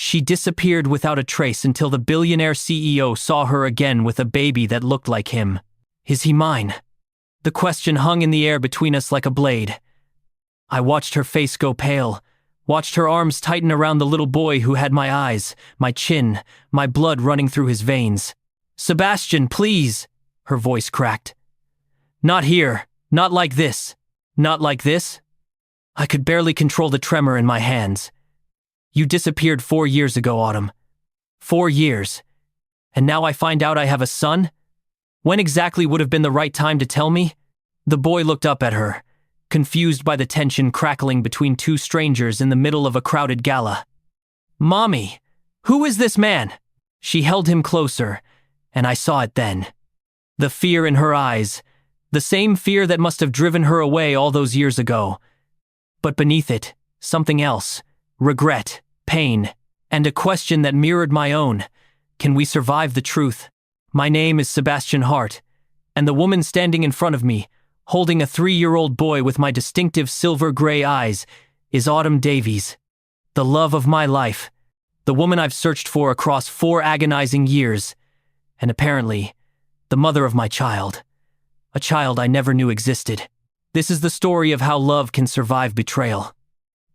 She disappeared without a trace until the billionaire CEO saw her again with a baby that looked like him. Is he mine? The question hung in the air between us like a blade. I watched her face go pale, watched her arms tighten around the little boy who had my eyes, my chin, my blood running through his veins. "Sebastian, please," her voice cracked. "Not here, not like this, not like this." I could barely control the tremor in my hands. "You disappeared 4 years ago, Autumn. 4 years. And now I find out I have a son? When exactly would have been the right time to tell me?" The boy looked up at her, confused by the tension crackling between two strangers in the middle of a crowded gala. "Mommy, who is this man?" She held him closer, and I saw it then. The fear in her eyes, the same fear that must have driven her away all those years ago. But beneath it, something else, regret, pain, and a question that mirrored my own. Can we survive the truth? My name is Sebastian Hart, and the woman standing in front of me, holding a 3-year-old boy with my distinctive silver-gray eyes, is Autumn Davies. The love of my life, the woman I've searched for across 4 agonizing years, and apparently, the mother of my child. A child I never knew existed. This is the story of how love can survive betrayal.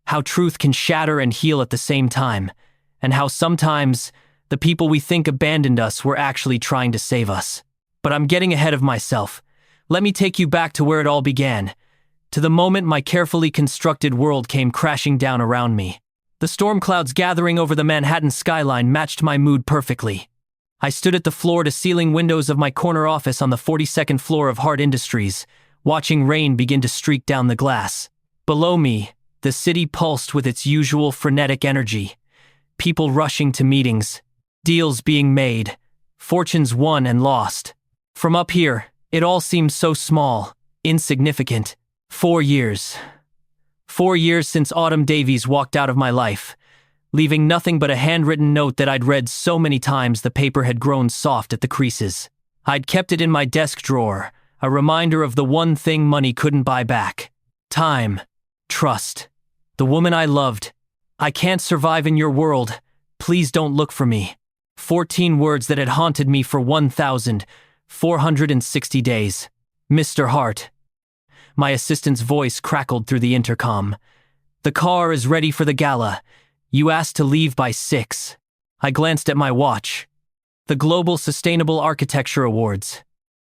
How truth can shatter and heal at the same time, and how sometimes the people we think abandoned us were actually trying to save us. But I'm getting ahead of myself. Let me take you back to where it all began, to the moment my carefully constructed world came crashing down around me. The storm clouds gathering over the Manhattan skyline matched my mood perfectly. I stood at the floor-to-ceiling windows of my corner office on the 42nd floor of Hart Industries, watching rain begin to streak down the glass. Below me, the city pulsed with its usual frenetic energy. People rushing to meetings, deals being made, fortunes won and lost. From up here, it all seemed so small, insignificant. 4 years. 4 years since Autumn Davies walked out of my life, leaving nothing but a handwritten note that I'd read so many times the paper had grown soft at the creases. I'd kept it in my desk drawer, a reminder of the one thing money couldn't buy back. Time. Trust. The woman I loved. "I can't survive in your world. Please don't look for me." 14 words that had haunted me for 1,460 days. "Mr. Hart." My assistant's voice crackled through the intercom. "The car is ready for the gala. You asked to leave by 6. I glanced at my watch. The Global Sustainable Architecture Awards.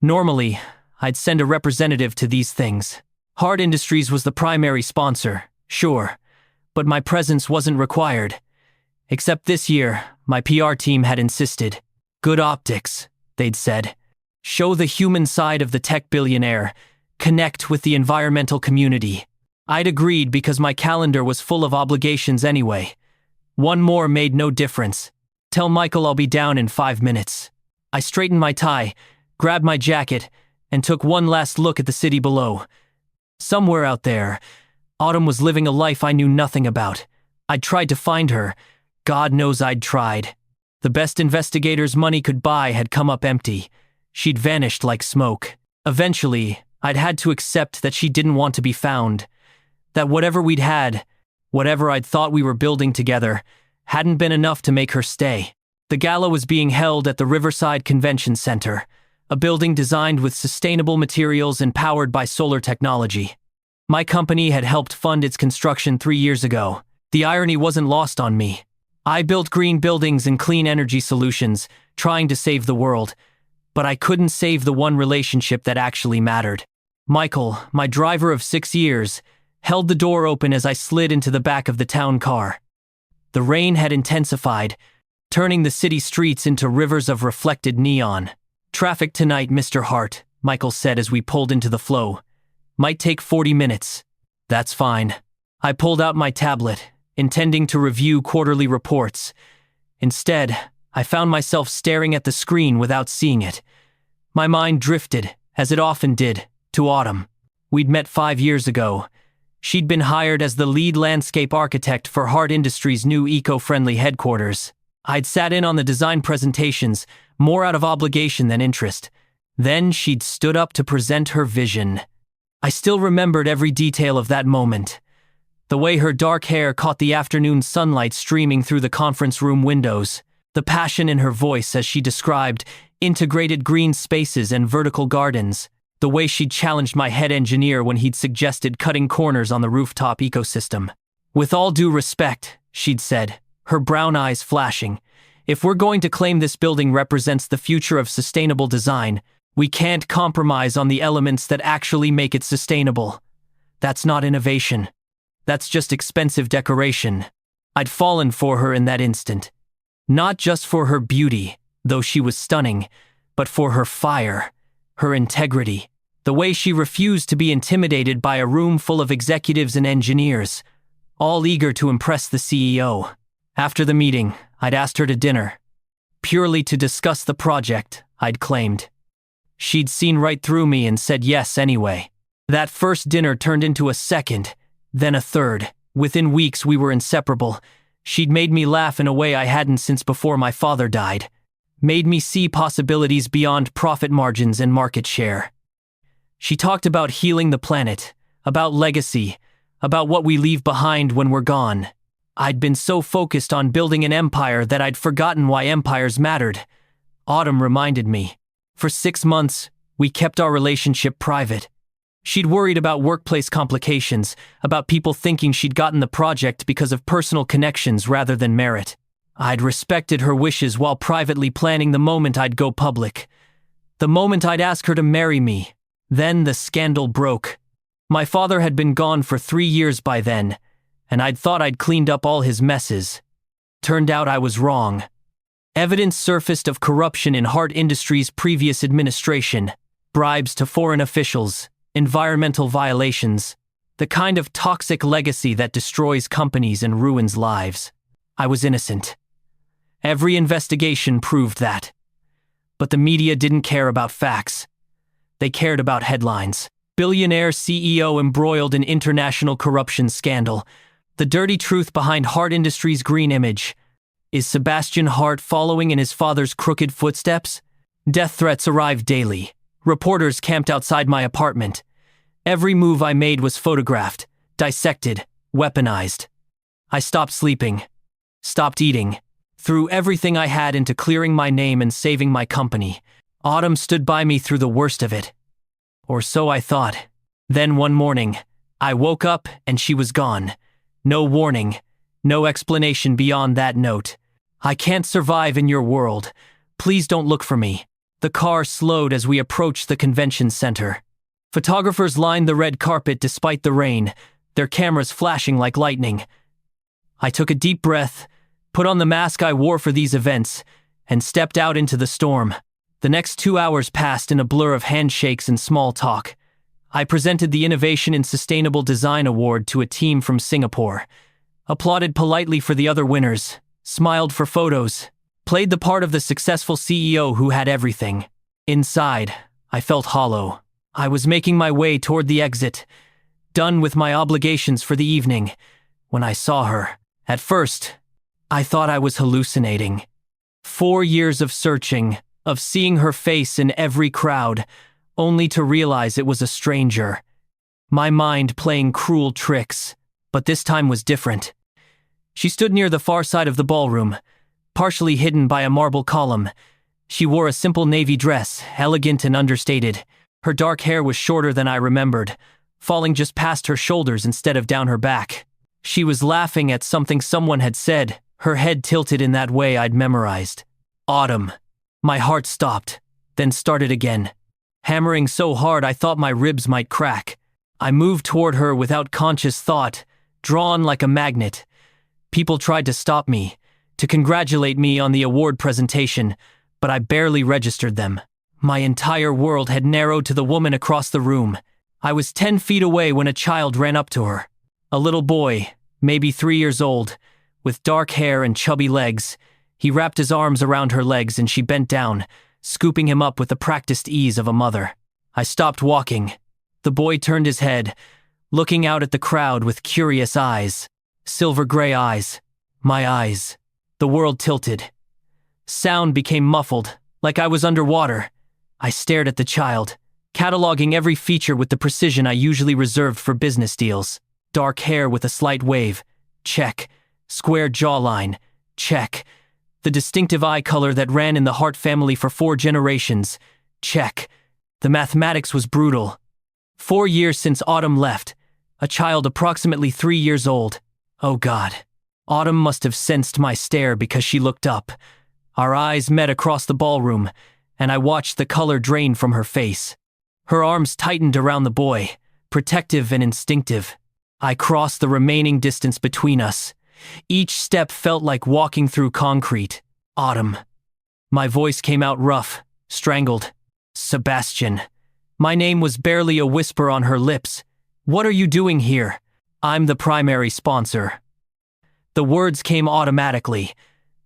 Normally, I'd send a representative to these things. Hart Industries was the primary sponsor, sure, but my presence wasn't required. Except this year, my PR team had insisted. "Good optics," they'd said. "Show the human side of the tech billionaire. Connect with the environmental community." I'd agreed because my calendar was full of obligations anyway. One more made no difference. "Tell Michael I'll be down in 5 minutes." I straightened my tie, grabbed my jacket, and took one last look at the city below. Somewhere out there, Autumn was living a life I knew nothing about. I'd tried to find her. God knows I'd tried. The best investigators money could buy had come up empty. She'd vanished like smoke. Eventually, I'd had to accept that she didn't want to be found. That whatever we'd had, whatever I'd thought we were building together, hadn't been enough to make her stay. The gala was being held at the Riverside Convention Center, a building designed with sustainable materials and powered by solar technology. My company had helped fund its construction 3 years ago. The irony wasn't lost on me. I built green buildings and clean energy solutions, trying to save the world, but I couldn't save the one relationship that actually mattered. Michael, my driver of 6 years, held the door open as I slid into the back of the town car. The rain had intensified, turning the city streets into rivers of reflected neon. "Traffic tonight, Mr. Hart," Michael said as we pulled into the flow. "Might take 40 minutes. "That's fine." I pulled out my tablet, intending to review quarterly reports. Instead, I found myself staring at the screen without seeing it. My mind drifted, as it often did, to Autumn. We'd met 5 years ago. She'd been hired as the lead landscape architect for Hart Industries' new eco-friendly headquarters. I'd sat in on the design presentations, more out of obligation than interest. Then she'd stood up to present her vision. I still remembered every detail of that moment. The way her dark hair caught the afternoon sunlight streaming through the conference room windows, the passion in her voice as she described integrated green spaces and vertical gardens, the way she'd challenged my head engineer when he'd suggested cutting corners on the rooftop ecosystem. With all due respect, she'd said, her brown eyes flashing, if we're going to claim this building represents the future of sustainable design, we can't compromise on the elements that actually make it sustainable. That's not innovation. That's just expensive decoration. I'd fallen for her in that instant. Not just for her beauty, though she was stunning, but for her fire, her integrity, the way she refused to be intimidated by a room full of executives and engineers, all eager to impress the CEO. After the meeting, I'd asked her to dinner, purely to discuss the project, I'd claimed. She'd seen right through me and said yes anyway. That first dinner turned into a second, then a third. Within weeks we were inseparable. She'd made me laugh in a way I hadn't since before my father died. Made me see possibilities beyond profit margins and market share. She talked about healing the planet, about legacy, about what we leave behind when we're gone. I'd been so focused on building an empire that I'd forgotten why empires mattered. Autumn reminded me. For 6 months, we kept our relationship private. She'd worried about workplace complications, about people thinking she'd gotten the project because of personal connections rather than merit. I'd respected her wishes while privately planning the moment I'd go public. The moment I'd ask her to marry me. Then the scandal broke. My father had been gone for 3 years by then, and I'd thought I'd cleaned up all his messes. Turned out I was wrong. Evidence surfaced of corruption in Hart Industries' previous administration, bribes to foreign officials, environmental violations, the kind of toxic legacy that destroys companies and ruins lives. I was innocent. Every investigation proved that. But the media didn't care about facts. They cared about headlines. Billionaire CEO embroiled in international corruption scandal. The dirty truth behind Hart Industries' green image. Is Sebastian Hart following in his father's crooked footsteps? Death threats arrived daily. Reporters camped outside my apartment. Every move I made was photographed, dissected, weaponized. I stopped sleeping, stopped eating, threw everything I had into clearing my name and saving my company. Autumn stood by me through the worst of it. Or so I thought. Then one morning, I woke up and she was gone. No warning, no explanation beyond that note. I can't survive in your world. Please don't look for me. The car slowed as we approached the convention center. Photographers lined the red carpet despite the rain, their cameras flashing like lightning. I took a deep breath, put on the mask I wore for these events, and stepped out into the storm. The next 2 hours passed in a blur of handshakes and small talk. I presented the Innovation in Sustainable Design Award to a team from Singapore, applauded politely for the other winners, smiled for photos, played the part of the successful CEO who had everything. Inside, I felt hollow. I was making my way toward the exit, done with my obligations for the evening, when I saw her. At first, I thought I was hallucinating. 4 years of searching, of seeing her face in every crowd, only to realize it was a stranger. My mind playing cruel tricks, but this time was different. She stood near the far side of the ballroom, partially hidden by a marble column. She wore a simple navy dress, elegant and understated. Her dark hair was shorter than I remembered, falling just past her shoulders instead of down her back. She was laughing at something someone had said, her head tilted in that way I'd memorized. Autumn. My heart stopped, then started again, hammering so hard I thought my ribs might crack. I moved toward her without conscious thought, drawn like a magnet. People tried to stop me, to congratulate me on the award presentation, but I barely registered them. My entire world had narrowed to the woman across the room. I was 10 feet away when a child ran up to her. A little boy, maybe 3 years old, with dark hair and chubby legs. He wrapped his arms around her legs and she bent down, scooping him up with the practiced ease of a mother. I stopped walking. The boy turned his head, looking out at the crowd with curious eyes. Silver gray eyes. My eyes. The world tilted. Sound became muffled, like I was underwater. I stared at the child, cataloging every feature with the precision I usually reserved for business deals. Dark hair with a slight wave. Check. Square jawline. Check. The distinctive eye color that ran in the Hart family for 4 generations. Check. The mathematics was brutal. 4 years since Autumn left. A child approximately 3 years old. Oh God. Autumn must have sensed my stare because she looked up. Our eyes met across the ballroom, and I watched the color drain from her face. Her arms tightened around the boy, protective and instinctive. I crossed the remaining distance between us. Each step felt like walking through concrete. Autumn. My voice came out rough, strangled. Sebastian. My name was barely a whisper on her lips. What are you doing here? I'm the primary sponsor. The words came automatically.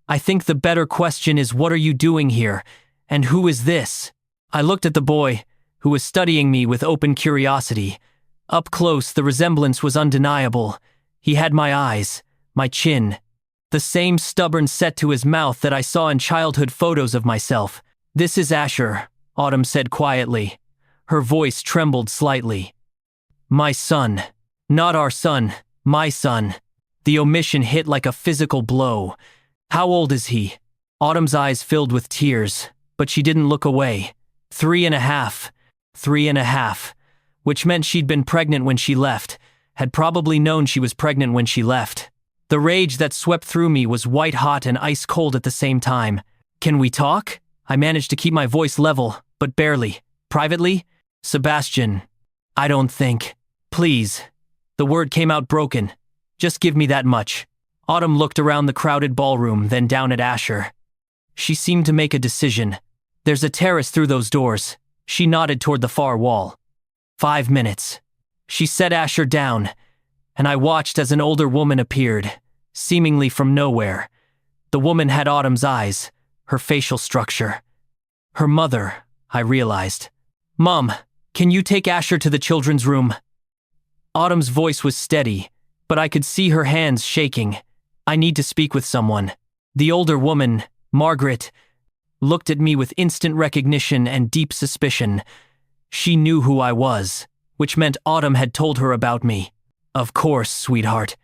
I think the better question is, what are you doing here? And who is this? I looked at the boy, who was studying me with open curiosity. Up close, the resemblance was undeniable. He had my eyes, my chin, the same stubborn set to his mouth that I saw in childhood photos of myself. This is Asher, Autumn said quietly. Her voice trembled slightly. My son. Not our son, my son. The omission hit like a physical blow. How old is he? Autumn's eyes filled with tears, but she didn't look away. 3.5. 3.5. Which meant she'd been pregnant when she left, had probably known she was pregnant when she left. The rage that swept through me was white-hot and ice-cold at the same time. Can we talk? I managed to keep my voice level, but barely. Privately? Sebastian. I don't think. Please. The word came out broken. Just give me that much. Autumn looked around the crowded ballroom, then down at Asher. She seemed to make a decision. There's a terrace through those doors. She nodded toward the far wall. 5 minutes. She set Asher down, and I watched as an older woman appeared, seemingly from nowhere. The woman had Autumn's eyes, her facial structure. Her mother, I realized. Mom, can you take Asher to the children's room? Autumn's voice was steady, but I could see her hands shaking. I need to speak with someone. The older woman, Margaret, looked at me with instant recognition and deep suspicion. She knew who I was, which meant Autumn had told her about me. Of course, sweetheart.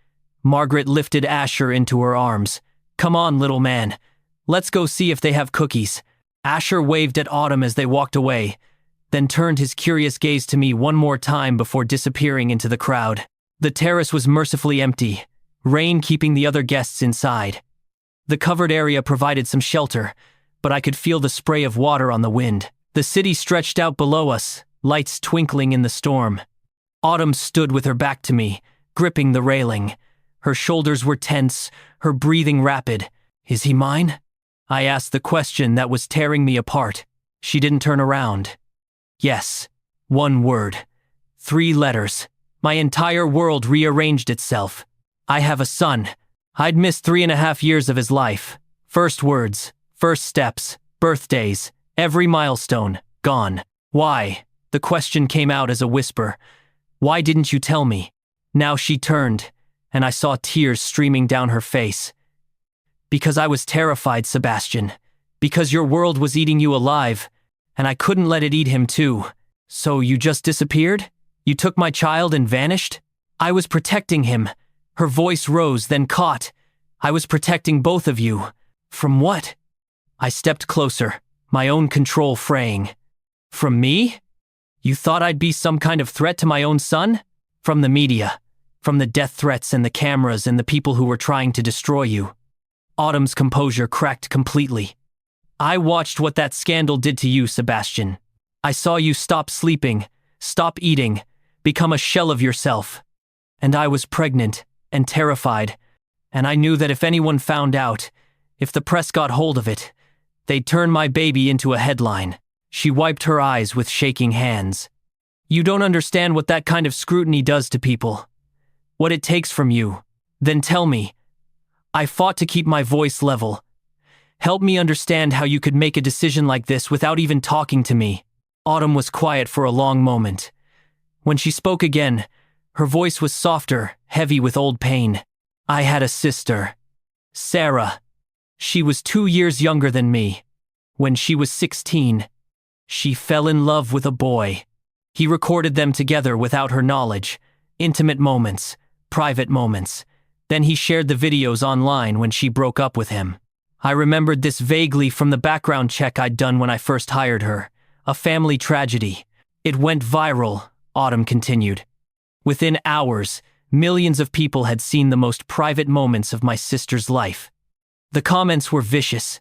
Margaret lifted Asher into her arms. Come on, little man. Let's go see if they have cookies. Asher waved at Autumn as they walked away, then turned his curious gaze to me one more time before disappearing into the crowd. The terrace was mercifully empty, rain keeping the other guests inside. The covered area provided some shelter, but I could feel the spray of water on the wind. The city stretched out below us, lights twinkling in the storm. Autumn stood with her back to me, gripping the railing. Her shoulders were tense, her breathing rapid. Is he mine? I asked the question that was tearing me apart. She didn't turn around. Yes. 1 word. 3 letters. My entire world rearranged itself. I have a son. I'd missed 3.5 years of his life. First words, first steps, birthdays, every milestone, gone. Why? The question came out as a whisper. Why didn't you tell me? Now she turned, and I saw tears streaming down her face. Because I was terrified, Sebastian. Because your world was eating you alive, and I couldn't let it eat him too. So you just disappeared? You took my child and vanished? I was protecting him. Her voice rose, then caught. I was protecting both of you. From what? I stepped closer, my own control fraying. From me? You thought I'd be some kind of threat to my own son? From the media. From the death threats and the cameras and the people who were trying to destroy you. Autumn's composure cracked completely. I watched what that scandal did to you, Sebastian. I saw you stop sleeping, stop eating, become a shell of yourself. And I was pregnant and terrified, and I knew that if anyone found out, if the press got hold of it, they'd turn my baby into a headline. She wiped her eyes with shaking hands. You don't understand what that kind of scrutiny does to people. What it takes from you. Then tell me. I fought to keep my voice level. Help me understand how you could make a decision like this without even talking to me. Autumn was quiet for a long moment. When she spoke again, her voice was softer, heavy with old pain. I had a sister. Sarah. She was 2 years younger than me. When she was 16, she fell in love with a boy. He recorded them together without her knowledge. Intimate moments, private moments. Then he shared the videos online when she broke up with him. I remembered this vaguely from the background check I'd done when I first hired her. A family tragedy. It went viral, Autumn continued. Within hours, millions of people had seen the most private moments of my sister's life. The comments were vicious,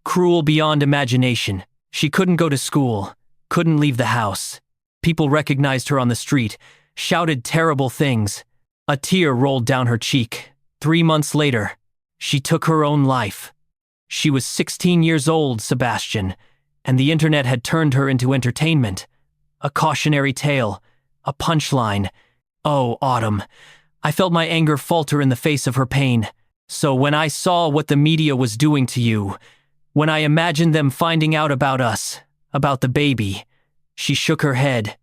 cruel beyond imagination. She couldn't go to school, couldn't leave the house. People recognized her on the street, shouted terrible things. A tear rolled down her cheek. 3 months later, she took her own life. She was 16 years old, Sebastian, and the internet had turned her into entertainment. A cautionary tale, a punchline. Oh, Autumn, I felt my anger falter in the face of her pain. So when I saw what the media was doing to you, when I imagined them finding out about us, about the baby, she shook her head.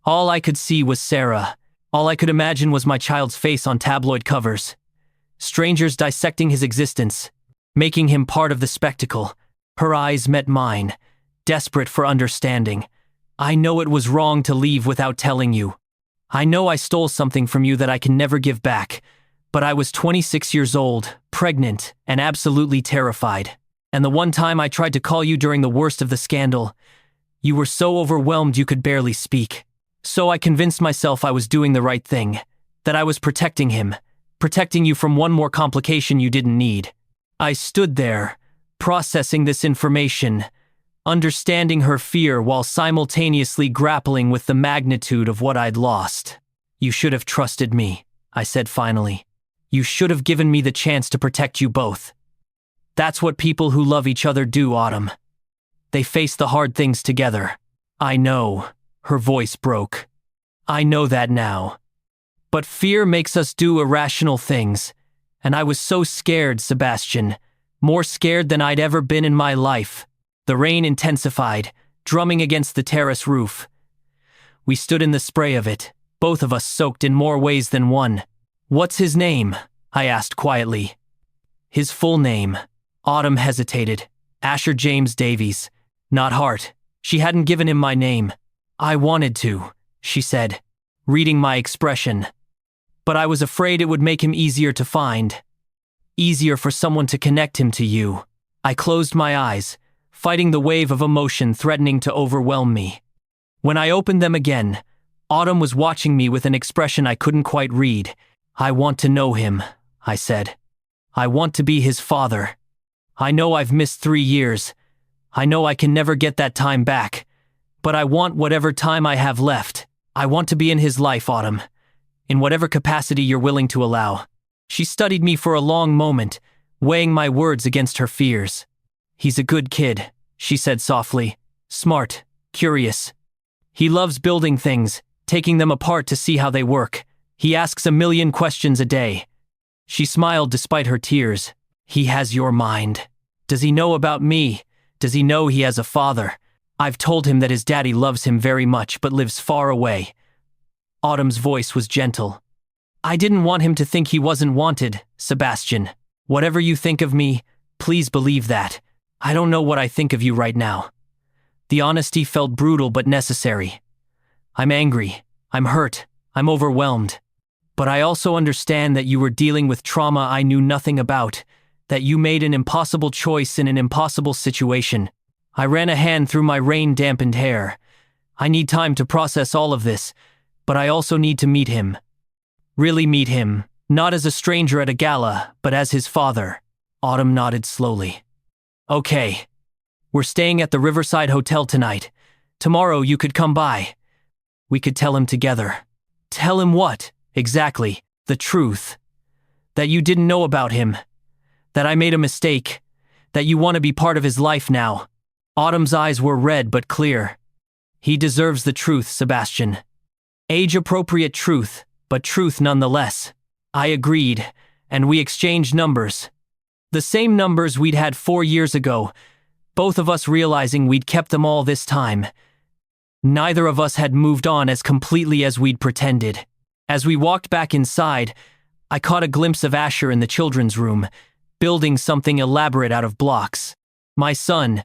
All I could see was Sarah. All I could imagine was my child's face on tabloid covers. Strangers dissecting his existence, making him part of the spectacle. Her eyes met mine, desperate for understanding. I know it was wrong to leave without telling you. I know I stole something from you that I can never give back, but I was 26 years old, pregnant, and absolutely terrified. And the one time I tried to call you during the worst of the scandal, you were so overwhelmed you could barely speak. So I convinced myself I was doing the right thing, that I was protecting him, protecting you from one more complication you didn't need. I stood there, processing this information, understanding her fear while simultaneously grappling with the magnitude of what I'd lost. You should have trusted me, I said finally. You should have given me the chance to protect you both. That's what people who love each other do, Autumn. They face the hard things together. I know, her voice broke. I know that now. But fear makes us do irrational things, and I was so scared, Sebastian, more scared than I'd ever been in my life. The rain intensified, drumming against the terrace roof. We stood in the spray of it, both of us soaked in more ways than one. What's his name? I asked quietly. His full name. Autumn hesitated. Asher James Davies. Not Hart. She hadn't given him my name. I wanted to, she said, reading my expression. But I was afraid it would make him easier to find. Easier for someone to connect him to you. I closed my eyes, fighting the wave of emotion threatening to overwhelm me. When I opened them again, Autumn was watching me with an expression I couldn't quite read. I want to know him, I said. I want to be his father. I know I've missed 3 years. I know I can never get that time back. But I want whatever time I have left. I want to be in his life, Autumn. In whatever capacity you're willing to allow. She studied me for a long moment, weighing my words against her fears. He's a good kid, she said softly. Smart, curious. He loves building things, taking them apart to see how they work. He asks a million questions a day. She smiled despite her tears. He has your mind. Does he know about me? Does he know he has a father? I've told him that his daddy loves him very much but lives far away. Autumn's voice was gentle. I didn't want him to think he wasn't wanted, Sebastian. Whatever you think of me, please believe that. I don't know what I think of you right now. The honesty felt brutal but necessary. I'm angry. I'm hurt. I'm overwhelmed. But I also understand that you were dealing with trauma I knew nothing about, that you made an impossible choice in an impossible situation. I ran a hand through my rain-dampened hair. I need time to process all of this, but I also need to meet him. Really meet him, not as a stranger at a gala, but as his father. Autumn nodded slowly. Okay. We're staying at the Riverside Hotel tonight. Tomorrow you could come by. We could tell him together. Tell him what, exactly? The truth. That you didn't know about him. That I made a mistake. That you want to be part of his life now. Autumn's eyes were red but clear. He deserves the truth, Sebastian. Age-appropriate truth, but truth nonetheless. I agreed, and we exchanged numbers. The same numbers we'd had 4 years ago, both of us realizing we'd kept them all this time. Neither of us had moved on as completely as we'd pretended. As we walked back inside, I caught a glimpse of Asher in the children's room, building something elaborate out of blocks. My son,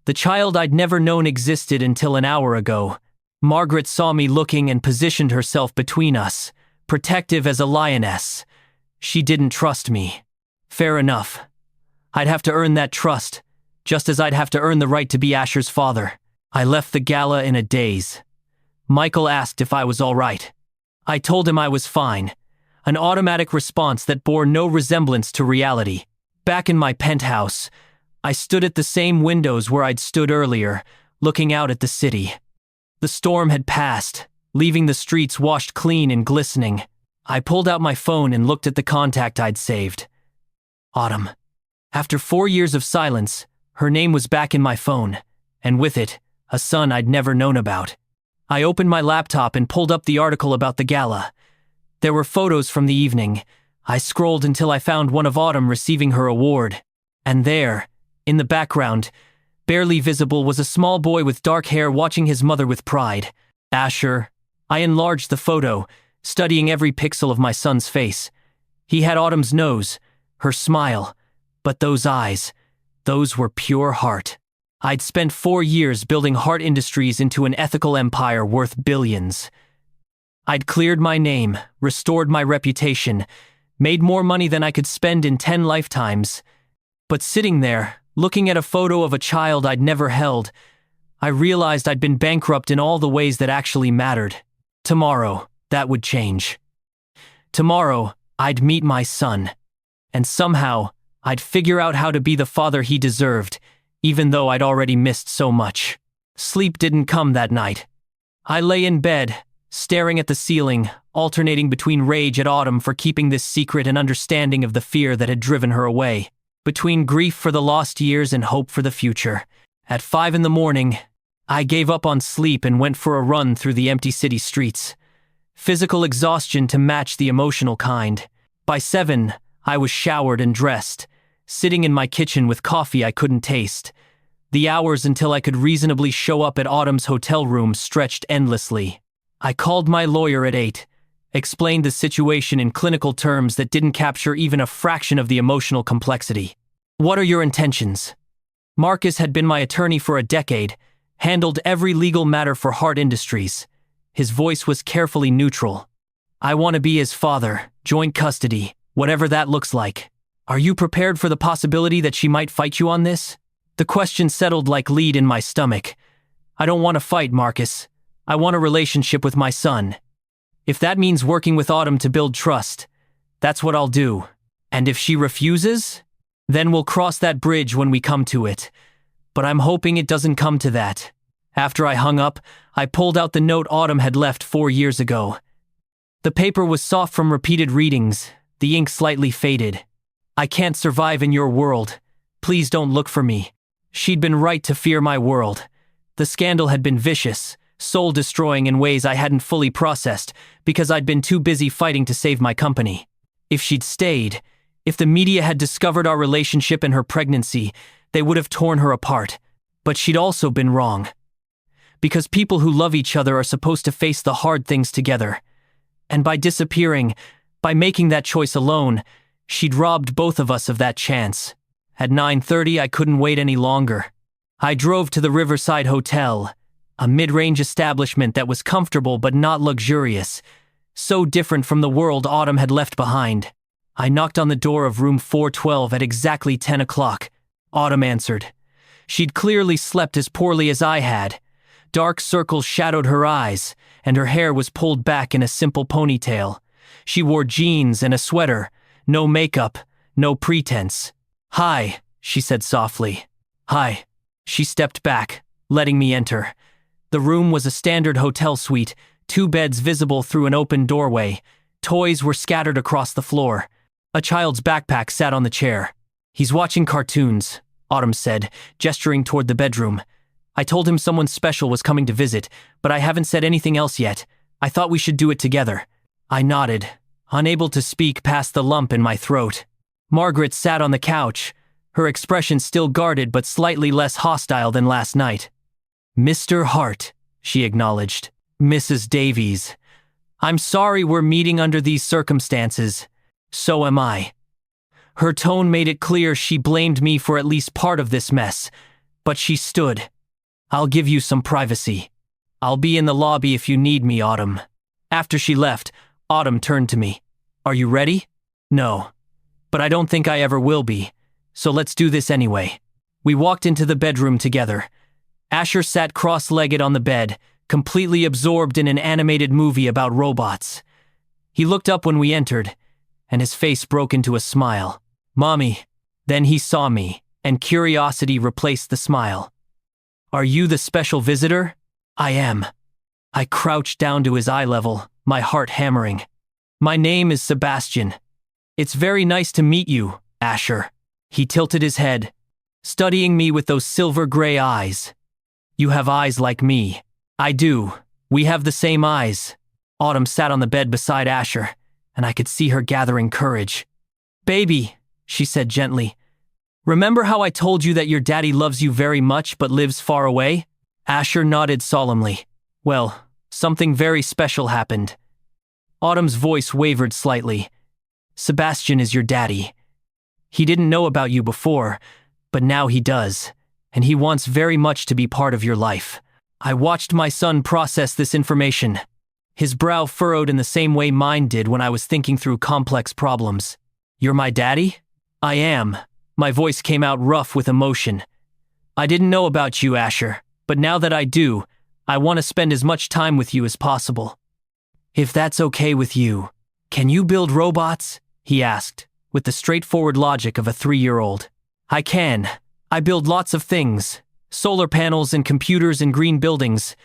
the child I'd never known existed until an hour ago. Margaret saw me looking and positioned herself between us, protective as a lioness. She didn't trust me. Fair enough. I'd have to earn that trust, just as I'd have to earn the right to be Asher's father. I left the gala in a daze. Michael asked if I was all right. I told him I was fine, an automatic response that bore no resemblance to reality. Back in my penthouse, I stood at the same windows where I'd stood earlier, looking out at the city. The storm had passed, leaving the streets washed clean and glistening. I pulled out my phone and looked at the contact I'd saved. Autumn. After 4 years of silence, her name was back in my phone, and with it, a son I'd never known about. I opened my laptop and pulled up the article about the gala. There were photos from the evening. I scrolled until I found one of Autumn receiving her award. And there, in the background, barely visible, was a small boy with dark hair watching his mother with pride. Asher. I enlarged the photo, studying every pixel of my son's face. He had Autumn's nose, her smile, but those eyes, those were pure heart. I'd spent 4 years building Heart Industries into an ethical empire worth billions. I'd cleared my name, restored my reputation, made more money than I could spend in 10 lifetimes. But sitting there, looking at a photo of a child I'd never held, I realized I'd been bankrupt in all the ways that actually mattered. Tomorrow, that would change. Tomorrow, I'd meet my son. And somehow, I'd figure out how to be the father he deserved, even though I'd already missed so much. Sleep didn't come that night. I lay in bed, staring at the ceiling, alternating between rage at Autumn for keeping this secret and understanding of the fear that had driven her away, between grief for the lost years and hope for the future. At 5 a.m, I gave up on sleep and went for a run through the empty city streets. Physical exhaustion to match the emotional kind. By 7, I was showered and dressed, sitting in my kitchen with coffee I couldn't taste. The hours until I could reasonably show up at Autumn's hotel room stretched endlessly. I called my lawyer at 8, explained the situation in clinical terms that didn't capture even a fraction of the emotional complexity. What are your intentions? Marcus had been my attorney for a decade, handled every legal matter for Heart Industries. His voice was carefully neutral. I want to be his father, joint custody, whatever that looks like. Are you prepared for the possibility that she might fight you on this? The question settled like lead in my stomach. I don't want to fight, Marcus. I want a relationship with my son. If that means working with Autumn to build trust, that's what I'll do. And if she refuses, then we'll cross that bridge when we come to it. But I'm hoping it doesn't come to that. After I hung up, I pulled out the note Autumn had left 4 years ago. The paper was soft from repeated readings, the ink slightly faded. I can't survive in your world. Please don't look for me. She'd been right to fear my world. The scandal had been vicious, soul-destroying in ways I hadn't fully processed because I'd been too busy fighting to save my company. If she'd stayed, if the media had discovered our relationship and her pregnancy, they would have torn her apart. But she'd also been wrong. Because people who love each other are supposed to face the hard things together. And by disappearing, by making that choice alone, she'd robbed both of us of that chance. At 9:30, I couldn't wait any longer. I drove to the Riverside Hotel, a mid-range establishment that was comfortable but not luxurious, so different from the world Autumn had left behind. I knocked on the door of room 412 at exactly 10 o'clock. Autumn answered. She'd clearly slept as poorly as I had. Dark circles shadowed her eyes, and her hair was pulled back in a simple ponytail. She wore jeans and a sweater, no makeup, no pretense. "Hi," she said softly. "Hi." She stepped back, letting me enter. The room was a standard hotel suite, 2 beds visible through an open doorway. Toys were scattered across the floor. A child's backpack sat on the chair. "He's watching cartoons," Autumn said, gesturing toward the bedroom. "I told him someone special was coming to visit, but I haven't said anything else yet. I thought we should do it together." I nodded, unable to speak past the lump in my throat. Margaret sat on the couch, her expression still guarded but slightly less hostile than last night. "Mr. Hart," she acknowledged. "Mrs. Davies. I'm sorry we're meeting under these circumstances. So am I." Her tone made it clear she blamed me for at least part of this mess, but she stood. "I'll give you some privacy. I'll be in the lobby if you need me, Autumn." After she left, Autumn turned to me. Are you ready? No. But I don't think I ever will be. So let's do this anyway. We walked into the bedroom together. Asher sat cross-legged on the bed, completely absorbed in an animated movie about robots. He looked up when we entered, and his face broke into a smile. Mommy. Then he saw me, and curiosity replaced the smile. Are you the special visitor? I am. I crouched down to his eye level, my heart hammering. My name is Sebastian. It's very nice to meet you, Asher. He tilted his head, studying me with those silver-gray eyes. You have eyes like me. I do. We have the same eyes. Autumn sat on the bed beside Asher, and I could see her gathering courage. Baby, she said gently. Remember how I told you that your daddy loves you very much but lives far away? Asher nodded solemnly. Well, something very special happened. Autumn's voice wavered slightly. Sebastian is your daddy. He didn't know about you before, but now he does, and he wants very much to be part of your life. I watched my son process this information. His brow furrowed in the same way mine did when I was thinking through complex problems. You're my daddy? I am. My voice came out rough with emotion. I didn't know about you, Asher, but now that I do, I want to spend as much time with you as possible. If that's okay with you, can you build robots? He asked, with the straightforward logic of a 3-year-old. I can. I build lots of things. Solar panels and computers and green buildings.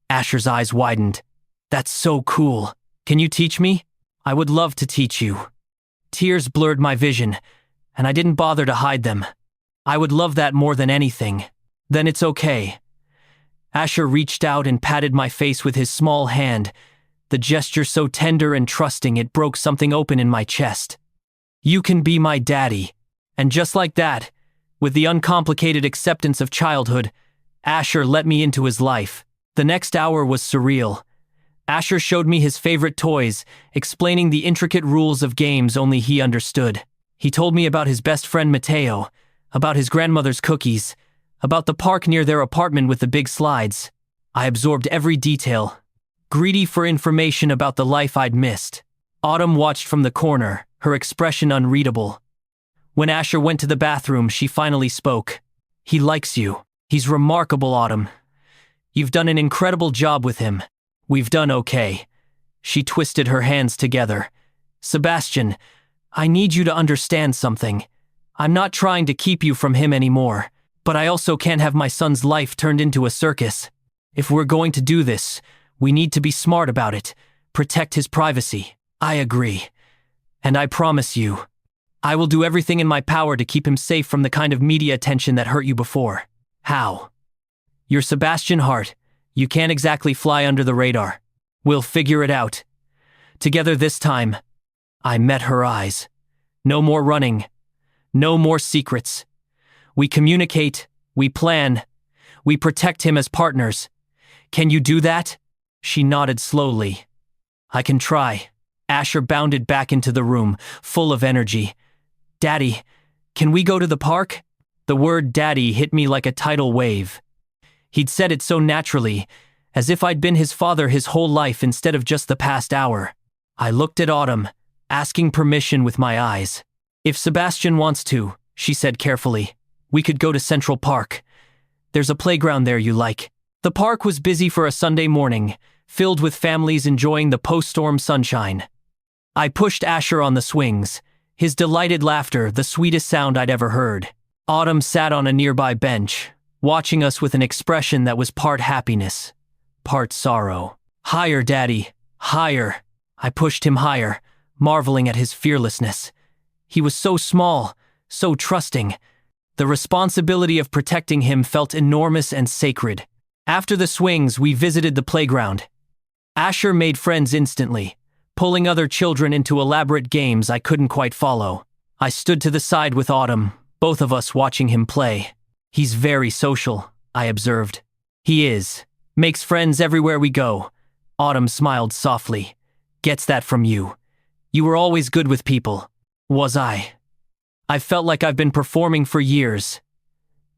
Asher's eyes widened. That's so cool. Can you teach me? I would love to teach you. Tears blurred my vision, and I didn't bother to hide them. I would love that more than anything. Then it's okay. Asher reached out and patted my face with his small hand, the gesture so tender and trusting it broke something open in my chest. You can be my daddy. And just like that, with the uncomplicated acceptance of childhood, Asher let me into his life. The next hour was surreal. Asher showed me his favorite toys, explaining the intricate rules of games only he understood. He told me about his best friend Mateo, about his grandmother's cookies, about the park near their apartment with the big slides. I absorbed every detail, greedy for information about the life I'd missed. Autumn watched from the corner, her expression unreadable. When Asher went to the bathroom, she finally spoke. He likes you. He's remarkable, Autumn. You've done an incredible job with him. We've done okay. She twisted her hands together. Sebastian, I need you to understand something. I'm not trying to keep you from him anymore, but I also can't have my son's life turned into a circus. If we're going to do this, we need to be smart about it, protect his privacy. I agree. And I promise you, I will do everything in my power to keep him safe from the kind of media attention that hurt you before. How? You're Sebastian Hart. You can't exactly fly under the radar. We'll figure it out. Together this time. I met her eyes. No more running. No more secrets. We communicate. We plan. We protect him as partners. Can you do that? She nodded slowly. I can try. Asher bounded back into the room, full of energy. Daddy, can we go to the park? The word daddy hit me like a tidal wave. He'd said it so naturally, as if I'd been his father his whole life instead of just the past hour. I looked at Autumn, asking permission with my eyes. If Sebastian wants to, she said carefully, we could go to Central Park. There's a playground there you like. The park was busy for a Sunday morning, filled with families enjoying the post-storm sunshine. I pushed Asher on the swings, his delighted laughter the sweetest sound I'd ever heard. Autumn sat on a nearby bench, watching us with an expression that was part happiness, part sorrow. Higher, Daddy, higher. I pushed him higher, marveling at his fearlessness. He was so small, so trusting. The responsibility of protecting him felt enormous and sacred. After the swings, we visited the playground. Asher made friends instantly, pulling other children into elaborate games I couldn't quite follow. I stood to the side with Autumn, both of us watching him play. He's very social, I observed. He is. Makes friends everywhere we go. Autumn smiled softly. Gets that from you. You were always good with people. Was I? I felt like I've been performing for years.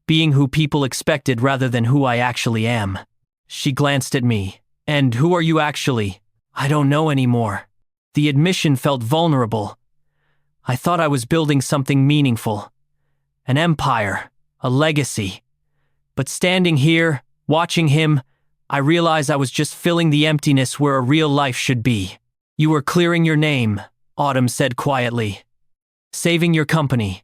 Being who people expected rather than who I actually am. She glanced at me. And who are you actually? I don't know anymore. The admission felt vulnerable. I thought I was building something meaningful. An empire, a legacy. But standing here, watching him, I realized I was just filling the emptiness where a real life should be. You were clearing your name, Autumn said quietly. Saving your company.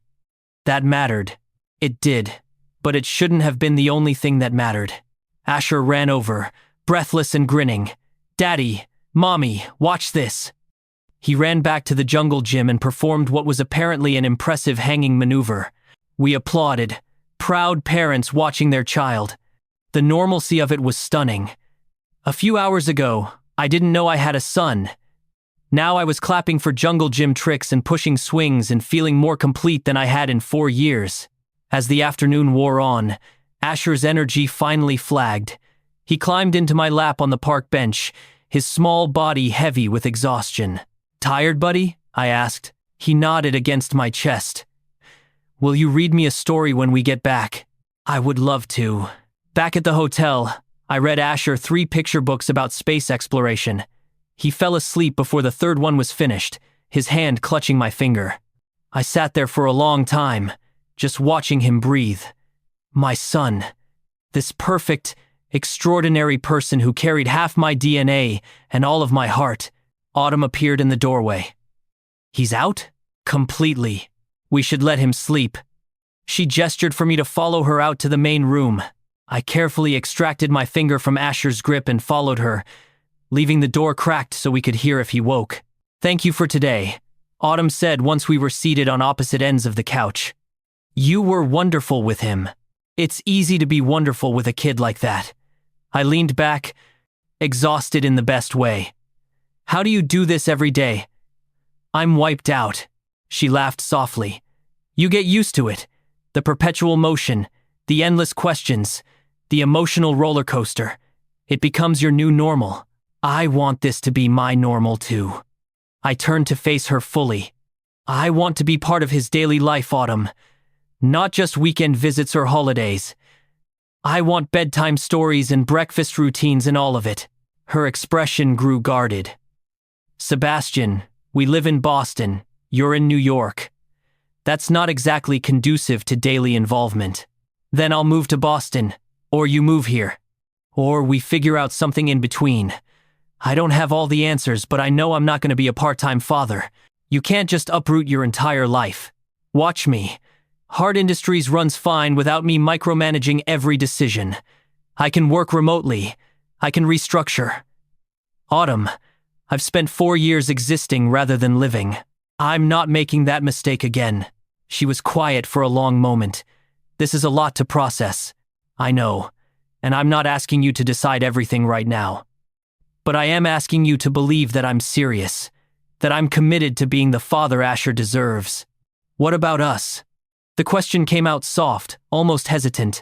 That mattered. It did. But it shouldn't have been the only thing that mattered. Asher ran over, breathless and grinning. Daddy, Mommy, watch this. He ran back to the jungle gym and performed what was apparently an impressive hanging maneuver. We applauded, proud parents watching their child. The normalcy of it was stunning. A few hours ago, I didn't know I had a son. Now I was clapping for jungle gym tricks and pushing swings and feeling more complete than I had in 4 years. As the afternoon wore on, Asher's energy finally flagged. He climbed into my lap on the park bench, his small body heavy with exhaustion. Tired, buddy? I asked. He nodded against my chest. Will you read me a story when we get back? I would love to. Back at the hotel, I read Asher 3 picture books about space exploration. He fell asleep before the 3rd one was finished, his hand clutching my finger. I sat there for a long time, just watching him breathe. My son. This perfect, extraordinary person who carried half my DNA and all of my heart. Autumn appeared in the doorway. He's out? Completely. We should let him sleep. She gestured for me to follow her out to the main room. I carefully extracted my finger from Asher's grip and followed her, leaving the door cracked so we could hear if he woke. Thank you for today, Autumn said once we were seated on opposite ends of the couch. You were wonderful with him. It's easy to be wonderful with a kid like that. I leaned back, exhausted in the best way. How do you do this every day? I'm wiped out. She laughed softly. You get used to it. The perpetual motion, the endless questions, the emotional roller coaster. It becomes your new normal. I want this to be my normal too. I turned to face her fully. I want to be part of his daily life, Autumn. Not just weekend visits or holidays. I want bedtime stories and breakfast routines and all of it. Her expression grew guarded. Sebastian, we live in Boston. You're in New York. That's not exactly conducive to daily involvement. Then I'll move to Boston, or you move here. Or we figure out something in between. I don't have all the answers, but I know I'm not going to be a part-time father. You can't just uproot your entire life. Watch me. Heart Industries runs fine without me micromanaging every decision. I can work remotely. I can restructure. Autumn, I've spent 4 years existing rather than living. I'm not making that mistake again. She was quiet for a long moment. This is a lot to process. I know. And I'm not asking you to decide everything right now. But I am asking you to believe that I'm serious. That I'm committed to being the father Asher deserves. What about us? The question came out soft, almost hesitant.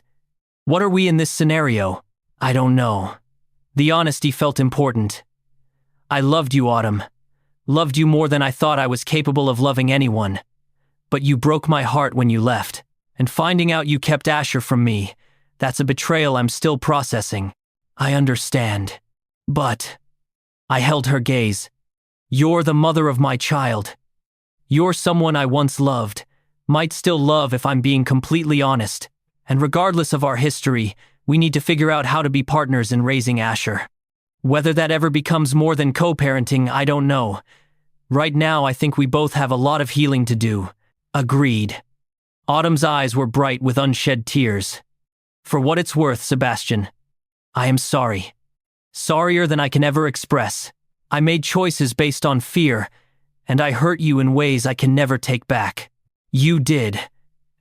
What are we in this scenario? I don't know. The honesty felt important. I loved you, Autumn. Loved you more than I thought I was capable of loving anyone. But you broke my heart when you left. And finding out you kept Asher from me, that's a betrayal I'm still processing. I understand. But I held her gaze. You're the mother of my child. You're someone I once loved, might still love if I'm being completely honest. And regardless of our history, we need to figure out how to be partners in raising Asher. Whether that ever becomes more than co-parenting, I don't know. Right now, I think we both have a lot of healing to do. Agreed. Autumn's eyes were bright with unshed tears. For what it's worth, Sebastian, I am sorry. Sorrier than I can ever express. I made choices based on fear, and I hurt you in ways I can never take back. You did,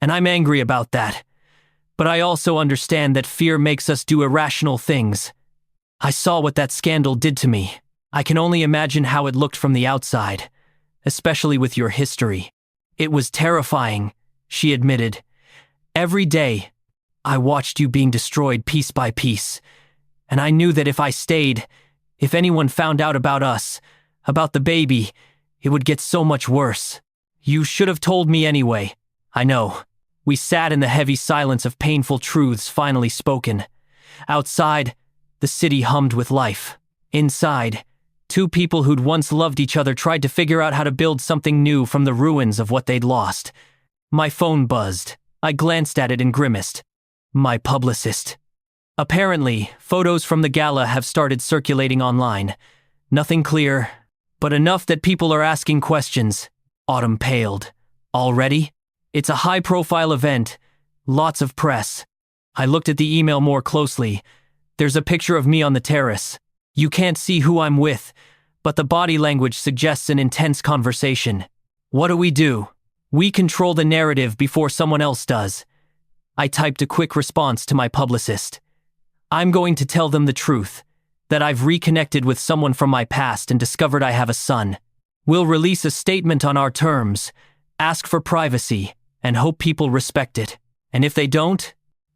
and I'm angry about that. But I also understand that fear makes us do irrational things. I saw what that scandal did to me. I can only imagine how it looked from the outside, especially with your history. It was terrifying, she admitted. Every day, I watched you being destroyed piece by piece, and I knew that if I stayed, if anyone found out about us, about the baby, it would get so much worse. You should have told me anyway. I know. We sat in the heavy silence of painful truths finally spoken. Outside, the city hummed with life. Inside, Two people who'd once loved each other tried to figure out how to build something new from the ruins of what they'd lost. My phone buzzed. I glanced at it and grimaced. My publicist. Apparently, photos from the gala have started circulating online. Nothing clear, but enough that people are asking questions. Autumn paled. Already? It's a high-profile event. Lots of press. I looked at the email more closely. There's a picture of me on the terrace. You can't see who I'm with, but the body language suggests an intense conversation. What do? We control the narrative before someone else does. I typed a quick response to my publicist. I'm going to tell them the truth, that I've reconnected with someone from my past and discovered I have a son. We'll release a statement on our terms, ask for privacy, and hope people respect it. And if they don't,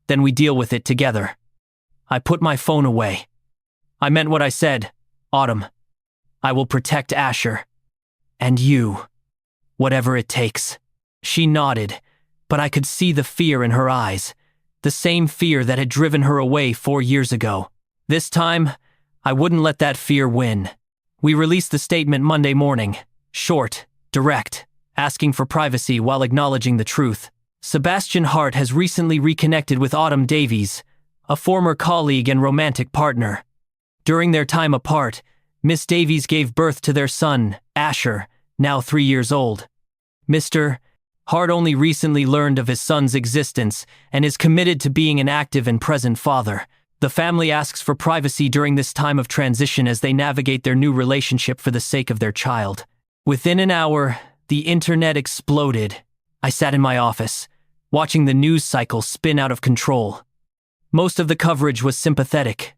then we deal with it together. I put my phone away. I meant what I said, Autumn. I will protect Asher. And you. Whatever it takes. She nodded, but I could see the fear in her eyes. The same fear that had driven her away 4 years ago. This time, I wouldn't let that fear win. We released the statement Monday morning. Short, direct, asking for privacy while acknowledging the truth. Sebastian Hart has recently reconnected with Autumn Davies, a former colleague and romantic partner. During their time apart, Miss Davies gave birth to their son, Asher, now 3 years old. Mr. Hart only recently learned of his son's existence and is committed to being an active and present father. The family asks for privacy during this time of transition as they navigate their new relationship for the sake of their child. Within an hour, the internet exploded. I sat in my office, watching the news cycle spin out of control. Most of the coverage was sympathetic.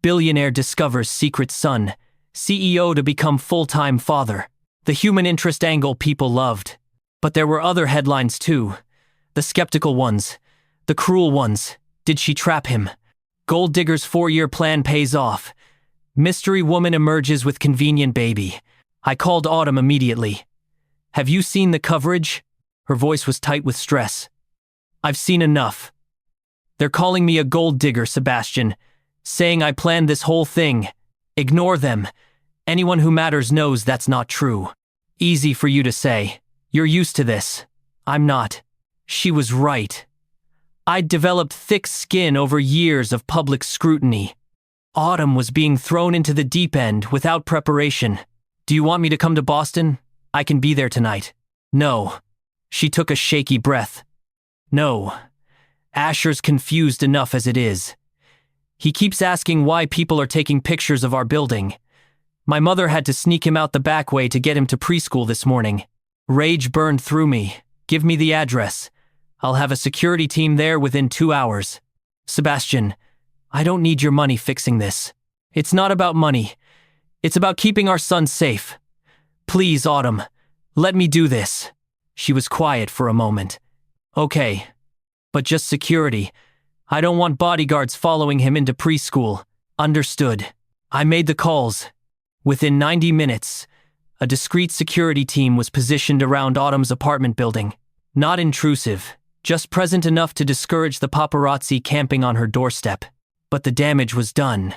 Billionaire discovers secret son, CEO to become full-time father. The human interest angle people loved. But there were other headlines too. The skeptical ones. The cruel ones. Did she trap him? Gold digger's 4-year plan pays off. Mystery woman emerges with convenient baby. I called Autumn immediately. Have you seen the coverage? Her voice was tight with stress. I've seen enough. They're calling me a gold digger, Sebastian. Saying I planned this whole thing. Ignore them. Anyone who matters knows that's not true. Easy for you to say. You're used to this. I'm not. She was right. I'd developed thick skin over years of public scrutiny. Autumn was being thrown into the deep end without preparation. Do you want me to come to Boston? I can be there tonight. No. She took a shaky breath. No. Asher's confused enough as it is. He keeps asking why people are taking pictures of our building. My mother had to sneak him out the back way to get him to preschool this morning. Rage burned through me. Give me the address. I'll have a security team there within 2 hours. Sebastian, I don't need your money fixing this. It's not about money. It's about keeping our son safe. Please, Autumn, let me do this. She was quiet for a moment. Okay, but just security. I don't want bodyguards following him into preschool. Understood. I made the calls. Within 90 minutes, a discreet security team was positioned around Autumn's apartment building. Not intrusive, just present enough to discourage the paparazzi camping on her doorstep. But the damage was done.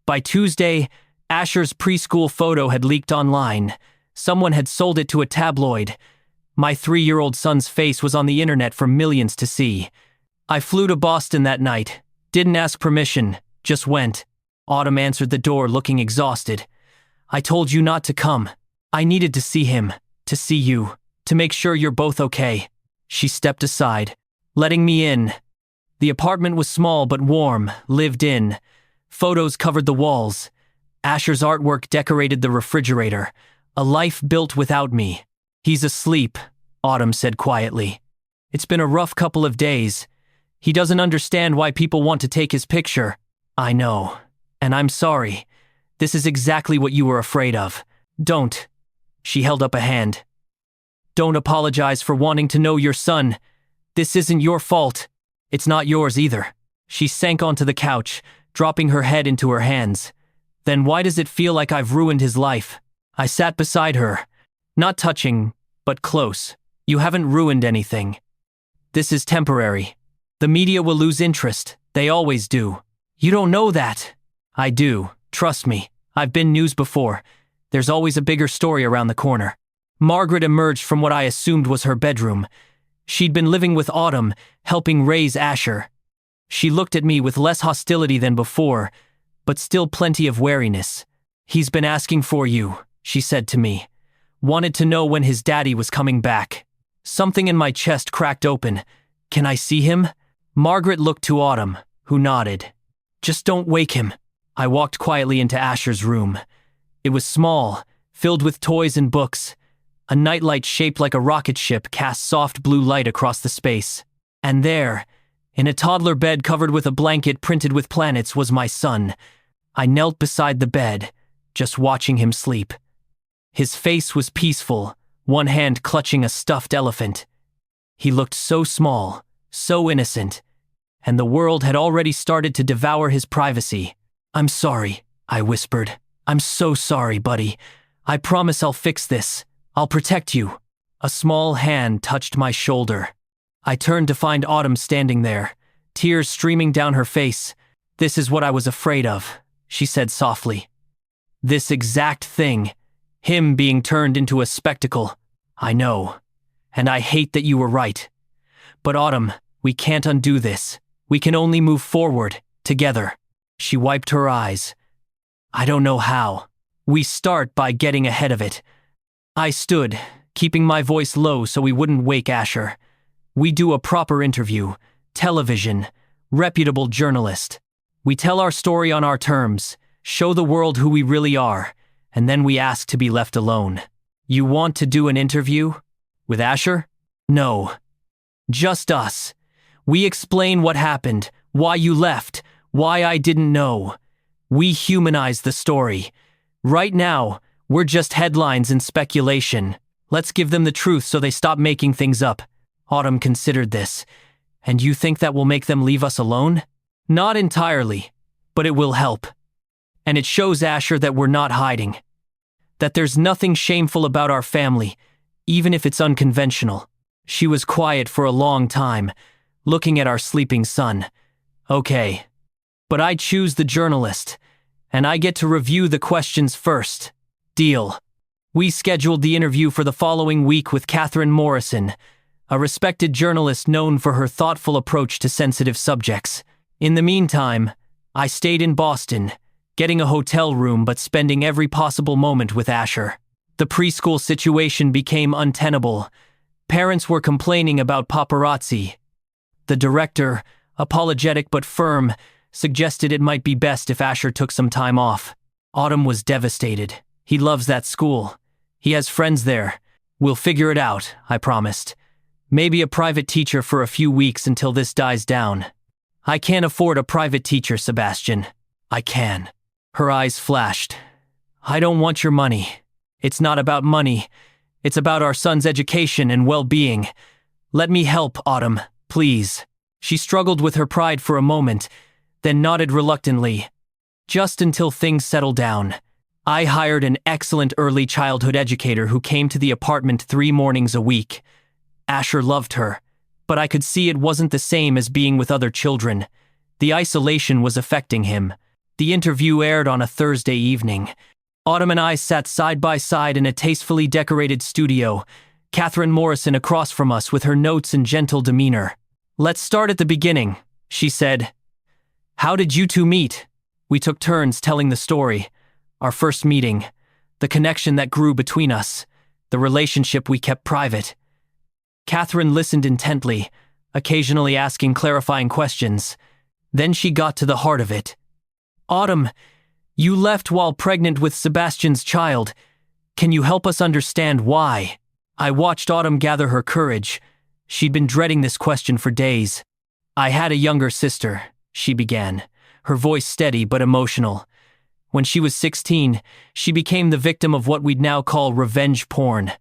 By Tuesday, Asher's preschool photo had leaked online. Someone had sold it to a tabloid. My 3-year-old son's face was on the internet for millions to see. I flew to Boston that night. Didn't ask permission, just went. Autumn answered the door looking exhausted. I told you not to come. I needed to see him, to see you, to make sure you're both okay. She stepped aside, letting me in. The apartment was small but warm, lived in. Photos covered the walls. Asher's artwork decorated the refrigerator. A life built without me. He's asleep, Autumn said quietly. It's been a rough couple of days. He doesn't understand why people want to take his picture. I know. And I'm sorry. This is exactly what you were afraid of. Don't. She held up a hand. Don't apologize for wanting to know your son. This isn't your fault. It's not yours either. She sank onto the couch, dropping her head into her hands. Then why does it feel like I've ruined his life? I sat beside her. Not touching, but close. You haven't ruined anything. This is temporary. The media will lose interest. They always do. You don't know that. I do. Trust me. I've been news before. There's always a bigger story around the corner. Margaret emerged from what I assumed was her bedroom. She'd been living with Autumn, helping raise Asher. She looked at me with less hostility than before, but still plenty of wariness. "He's been asking for you," she said to me. "Wanted to know when his daddy was coming back." Something in my chest cracked open. "Can I see him?" Margaret looked to Autumn, who nodded. "Just don't wake him." I walked quietly into Asher's room. It was small, filled with toys and books. A nightlight shaped like a rocket ship cast soft blue light across the space. And there, in a toddler bed covered with a blanket printed with planets, was my son. I knelt beside the bed, just watching him sleep. His face was peaceful, one hand clutching a stuffed elephant. He looked so small, so innocent, and the world had already started to devour his privacy. "I'm sorry," I whispered. "I'm so sorry, buddy. I promise I'll fix this. I'll protect you." A small hand touched my shoulder. I turned to find Autumn standing there, tears streaming down her face. "This is what I was afraid of," she said softly. "This exact thing. Him being turned into a spectacle. I know. And I hate that you were right. But Autumn, we can't undo this. We can only move forward, together." She wiped her eyes. "I don't know how. We start by getting ahead of it." I stood, keeping my voice low so we wouldn't wake Asher. "We do a proper interview, television, reputable journalist. We tell our story on our terms, show the world who we really are, and then we ask to be left alone." "You want to do an interview? With Asher?" "No. Just us. We explain what happened, why you left, why I didn't know. We humanize the story. Right now, we're just headlines and speculation. Let's give them the truth so they stop making things up." Autumn considered this. "And you think that will make them leave us alone?" "Not entirely, but it will help. And it shows Asher that we're not hiding. That there's nothing shameful about our family, even if it's unconventional." She was quiet for a long time, looking at our sleeping son. "Okay. But I choose the journalist, and I get to review the questions first. Deal." We scheduled the interview for the following week with Catherine Morrison, a respected journalist known for her thoughtful approach to sensitive subjects. In the meantime, I stayed in Boston, getting a hotel room but spending every possible moment with Asher. The preschool situation became untenable. Parents were complaining about paparazzi. The director, apologetic but firm, suggested it might be best if Asher took some time off. Autumn was devastated. He loves that school. He has friends there. "We'll figure it out," I promised. "Maybe a private teacher for a few weeks until this dies down." "I can't afford a private teacher, Sebastian." "I can." Her eyes flashed. "I don't want your money. It's not about money. It's about our son's education and well-being. Let me help, Autumn, please." She struggled with her pride for a moment, then nodded reluctantly. "Just until things settle down. I hired an excellent early childhood educator who came to the apartment 3 mornings a week. Asher loved her, but I could see it wasn't the same as being with other children. The isolation was affecting him." The interview aired on a Thursday evening. Autumn and I sat side by side in a tastefully decorated studio, Catherine Morrison across from us with her notes and gentle demeanor. "Let's start at the beginning," she said. "How did you two meet?" We took turns telling the story. Our first meeting, the connection that grew between us, the relationship we kept private. Catherine listened intently, occasionally asking clarifying questions. Then she got to the heart of it. "Autumn, you left while pregnant with Sebastian's child. Can you help us understand why?" I watched Autumn gather her courage. She'd been dreading this question for days. "I had a younger sister," she began, her voice steady but emotional. "When she was 16, she became the victim of what we'd now call revenge porn.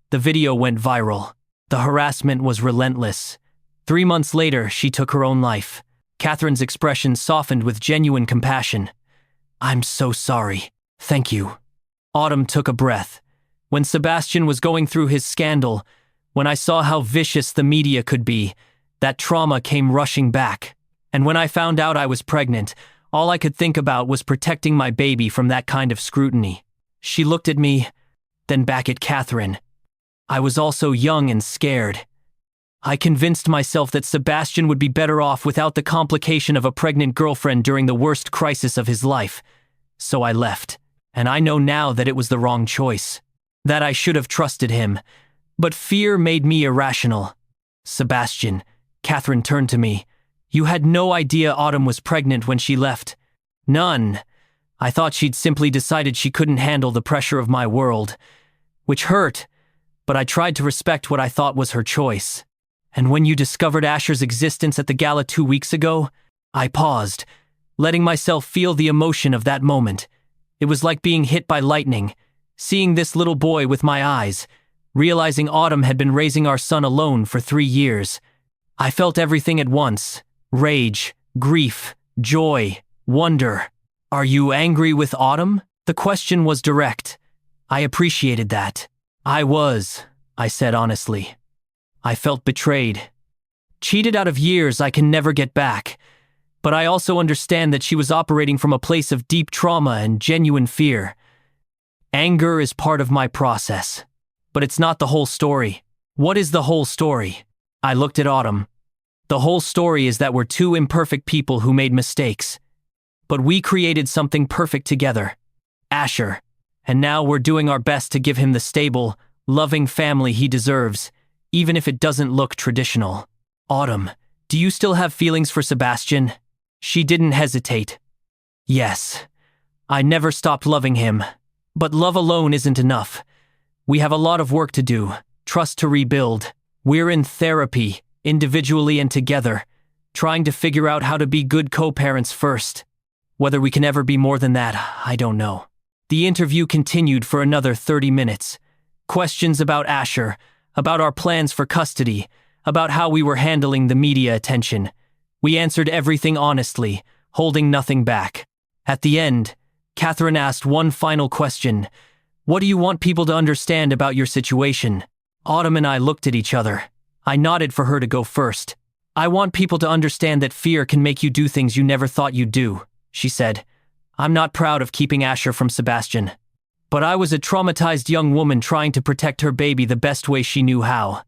The video went viral. The harassment was relentless. 3 months later, she took her own life." Catherine's expression softened with genuine compassion. "I'm so sorry. Thank you." Autumn took a breath. "When Sebastian was going through his scandal, when I saw how vicious the media could be, that trauma came rushing back. And when I found out I was pregnant, All I could think about was protecting my baby from that kind of scrutiny. She looked at me, then back at Catherine. I was also young and scared. I convinced myself that Sebastian would be better off without the complication of a pregnant girlfriend during the worst crisis of his life. So I left, and I know now that it was the wrong choice. That I should have trusted him. But fear made me irrational. Sebastian, Catherine turned to me. You had no idea Autumn was pregnant when she left. None. I thought she'd simply decided she couldn't handle the pressure of my world. Which hurt, but I tried to respect what I thought was her choice. And when you discovered Asher's existence at the gala 2 weeks ago, I paused, letting myself feel the emotion of that moment. It was like being hit by lightning, seeing this little boy with my eyes, realizing Autumn had been raising our son alone for 3 years. I felt everything at once: rage, grief, joy, wonder. Are you angry with Autumn? The question was direct. I appreciated that. I was, I said honestly. I felt betrayed. Cheated out of years I can never get back. But I also understand that she was operating from a place of deep trauma and genuine fear. Anger is part of my process. But it's not the whole story. What is the whole story? I looked at Autumn. The whole story is that we're two imperfect people who made mistakes. But we created something perfect together. Asher. And now we're doing our best to give him the stable, loving family he deserves, even if it doesn't look traditional. Autumn, do you still have feelings for Sebastian? She didn't hesitate. Yes. I never stopped loving him. But love alone isn't enough. We have a lot of work to do, trust to rebuild. We're in therapy, individually and together, trying to figure out how to be good co-parents first. Whether we can ever be more than that, I don't know. The interview continued for another 30 minutes. Questions about Asher, about our plans for custody, about how we were handling the media attention. We answered everything honestly, holding nothing back. At the end, Catherine asked one final question. What do you want people to understand about your situation? Autumn and I looked at each other. I nodded for her to go first. I want people to understand that fear can make you do things you never thought you'd do, she said. I'm not proud of keeping Asher from Sebastian. But I was a traumatized young woman trying to protect her baby the best way she knew how.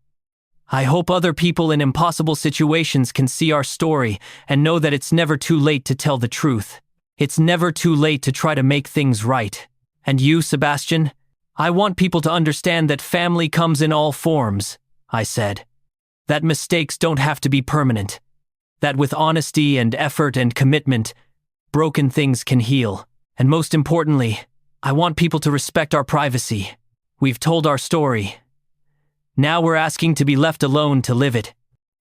I hope other people in impossible situations can see our story and know that it's never too late to tell the truth. It's never too late to try to make things right. And you, Sebastian? I want people to understand that family comes in all forms, I said. That mistakes don't have to be permanent. That with honesty and effort and commitment, broken things can heal. And most importantly, I want people to respect our privacy. We've told our story. Now we're asking to be left alone to live it.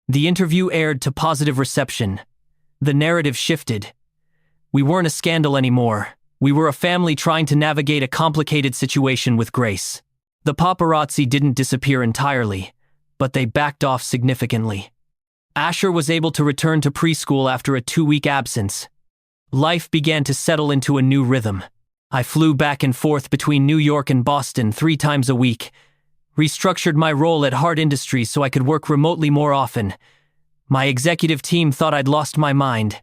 The interview aired to positive reception. The narrative shifted. We weren't a scandal anymore. We were a family trying to navigate a complicated situation with grace. The paparazzi didn't disappear entirely, but they backed off significantly. Asher was able to return to preschool after a 2-week absence. Life began to settle into a new rhythm. I flew back and forth between New York and Boston 3 times a week, restructured my role at Heart Industries so I could work remotely more often. My executive team thought I'd lost my mind.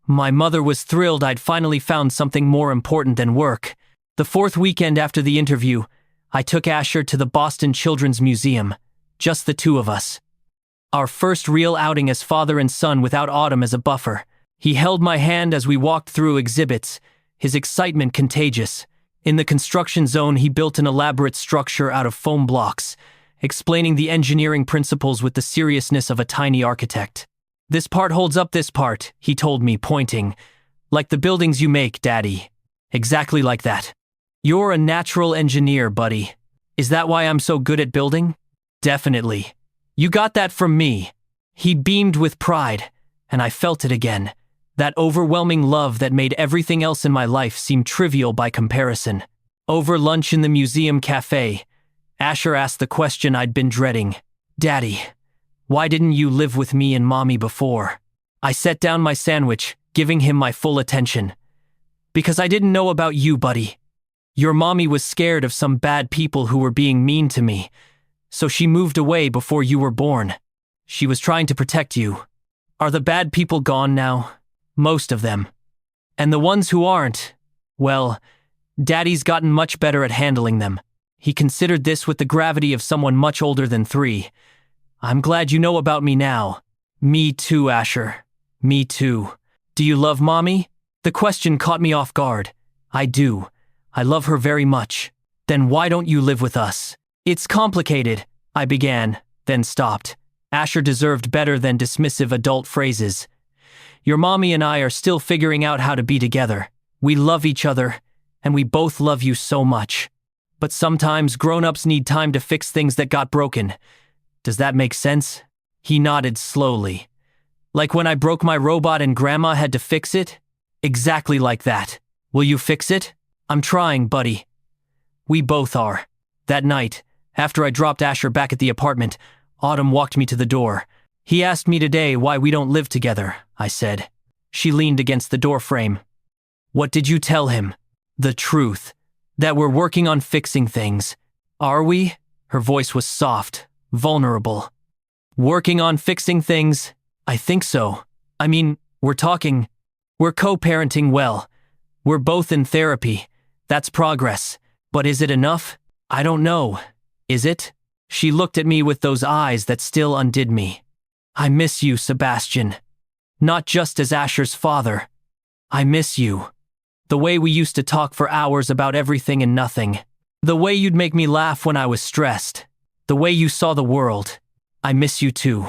My mother was thrilled I'd finally found something more important than work. The 4th weekend after the interview, I took Asher to the Boston Children's Museum, just the 2 of us. Our first real outing as father and son without Autumn as a buffer. He held my hand as we walked through exhibits, his excitement contagious. In the construction zone, he built an elaborate structure out of foam blocks, explaining the engineering principles with the seriousness of a tiny architect. This part holds up this part, he told me, pointing. Like the buildings you make, Daddy. Exactly like that. You're a natural engineer, buddy. Is that why I'm so good at building? Definitely. You got that from me. He beamed with pride, and I felt it again. That overwhelming love that made everything else in my life seem trivial by comparison. Over lunch in the museum cafe, Asher asked the question I'd been dreading. Daddy, why didn't you live with me and Mommy before? I set down my sandwich, giving him my full attention. Because I didn't know about you, buddy. Your mommy was scared of some bad people who were being mean to me, so she moved away before you were born. She was trying to protect you. Are the bad people gone now? Most of them. And the ones who aren't, well, Daddy's gotten much better at handling them. He considered this with the gravity of someone much older than 3. I'm glad you know about me now. Me too, Asher. Me too. Do you love Mommy? The question caught me off guard. I do. I love her very much. Then why don't you live with us? It's complicated, I began, then stopped. Asher deserved better than dismissive adult phrases. Your Mommy and I are still figuring out how to be together. We love each other, and we both love you so much. But sometimes grown-ups need time to fix things that got broken. Does that make sense? He nodded slowly. Like when I broke my robot and Grandma had to fix it? Exactly like that. Will you fix it? I'm trying, buddy. We both are. That night, after I dropped Asher back at the apartment, Autumn walked me to the door. He asked me today why we don't live together, I said. She leaned against the doorframe. What did you tell him? The truth. That we're working on fixing things. Are we? Her voice was soft, vulnerable. Working on fixing things? I think so. I mean, we're co-parenting well. We're both in therapy. That's progress. But is it enough? I don't know. Is it? She looked at me with those eyes that still undid me. I miss you, Sebastian. Not just as Asher's father. I miss you. The way we used to talk for hours about everything and nothing. The way you'd make me laugh when I was stressed. The way you saw the world. I miss you too.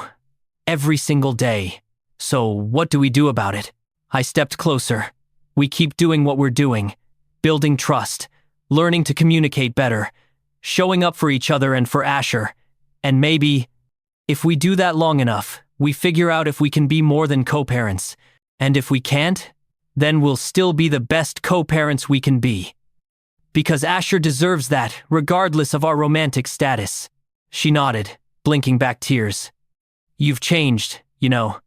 Every single day. So, what do we do about it? I stepped closer. We keep doing what we're doing. Building trust. Learning to communicate better. Showing up for each other and for Asher. And maybe, if we do that long enough, we figure out if we can be more than co-parents. And if we can't, then we'll still be the best co-parents we can be. Because Asher deserves that, regardless of our romantic status. She nodded, blinking back tears. You've changed, you know.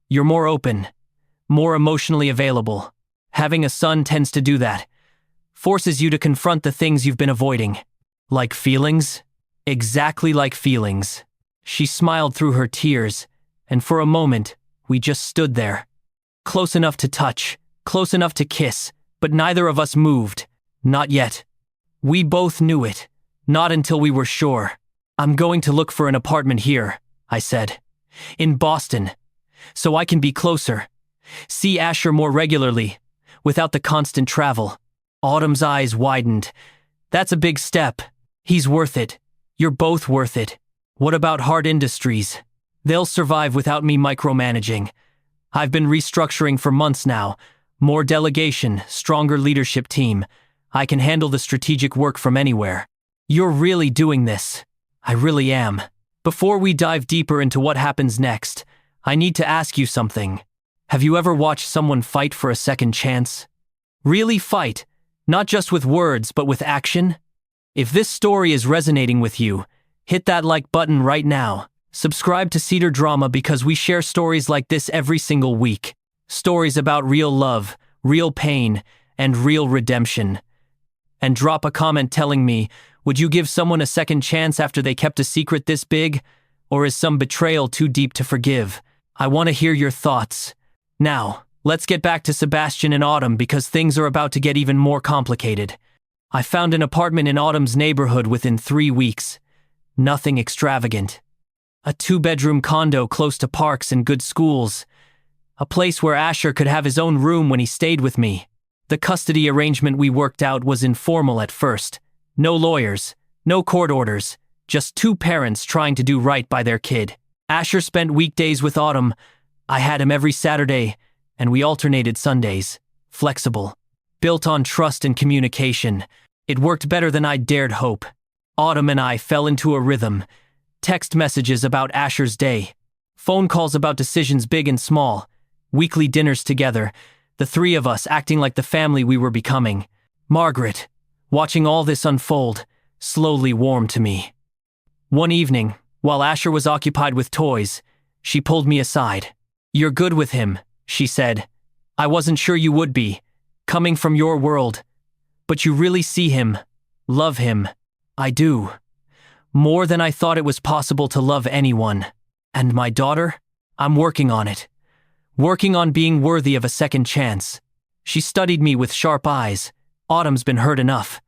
You're more open, more emotionally available. Having a son tends to do that. Forces you to confront the things you've been avoiding. Like feelings? Exactly like feelings. She smiled through her tears, and for a moment, we just stood there. Close enough to touch, close enough to kiss, but neither of us moved. Not yet. We both knew it. Not until we were sure. I'm going to look for an apartment here, I said. In Boston. So I can be closer. See Asher more regularly, without the constant travel. Autumn's eyes widened. That's a big step. He's worth it. You're both worth it. What about Hard Industries? They'll survive without me micromanaging. I've been restructuring for months now. More delegation, stronger leadership team. I can handle the strategic work from anywhere. You're really doing this. I really am. Before we dive deeper into what happens next, I need to ask you something. Have you ever watched someone fight for a second chance? Really fight, not just with words, but with action? If this story is resonating with you, hit that like button right now. Subscribe to Cedar Drama because we share stories like this every single week. Stories about real love, real pain, and real redemption. And drop a comment telling me, would you give someone a second chance after they kept a secret this big? Or is some betrayal too deep to forgive? I want to hear your thoughts. Now, let's get back to Sebastian and Autumn because things are about to get even more complicated. I found an apartment in Autumn's neighborhood within 3 weeks. Nothing extravagant. A 2-bedroom condo close to parks and good schools. A place where Asher could have his own room when he stayed with me. The custody arrangement we worked out was informal at first. No lawyers, no court orders, just 2 parents trying to do right by their kid. Asher spent weekdays with Autumn. I had him every Saturday, and we alternated Sundays. Flexible. Built on trust and communication. It worked better than I'd dared hope. Autumn and I fell into a rhythm. Text messages about Asher's day. Phone calls about decisions big and small. Weekly dinners together. The 3 of us acting like the family we were becoming. Margaret, watching all this unfold, slowly warmed to me. One evening, while Asher was occupied with toys, she pulled me aside. You're good with him, she said. I wasn't sure you would be, coming from your world. But you really see him, love him. I do. More than I thought it was possible to love anyone. And my daughter? I'm working on it. Working on being worthy of a second chance. She studied me with sharp eyes. Autumn's been hurt enough.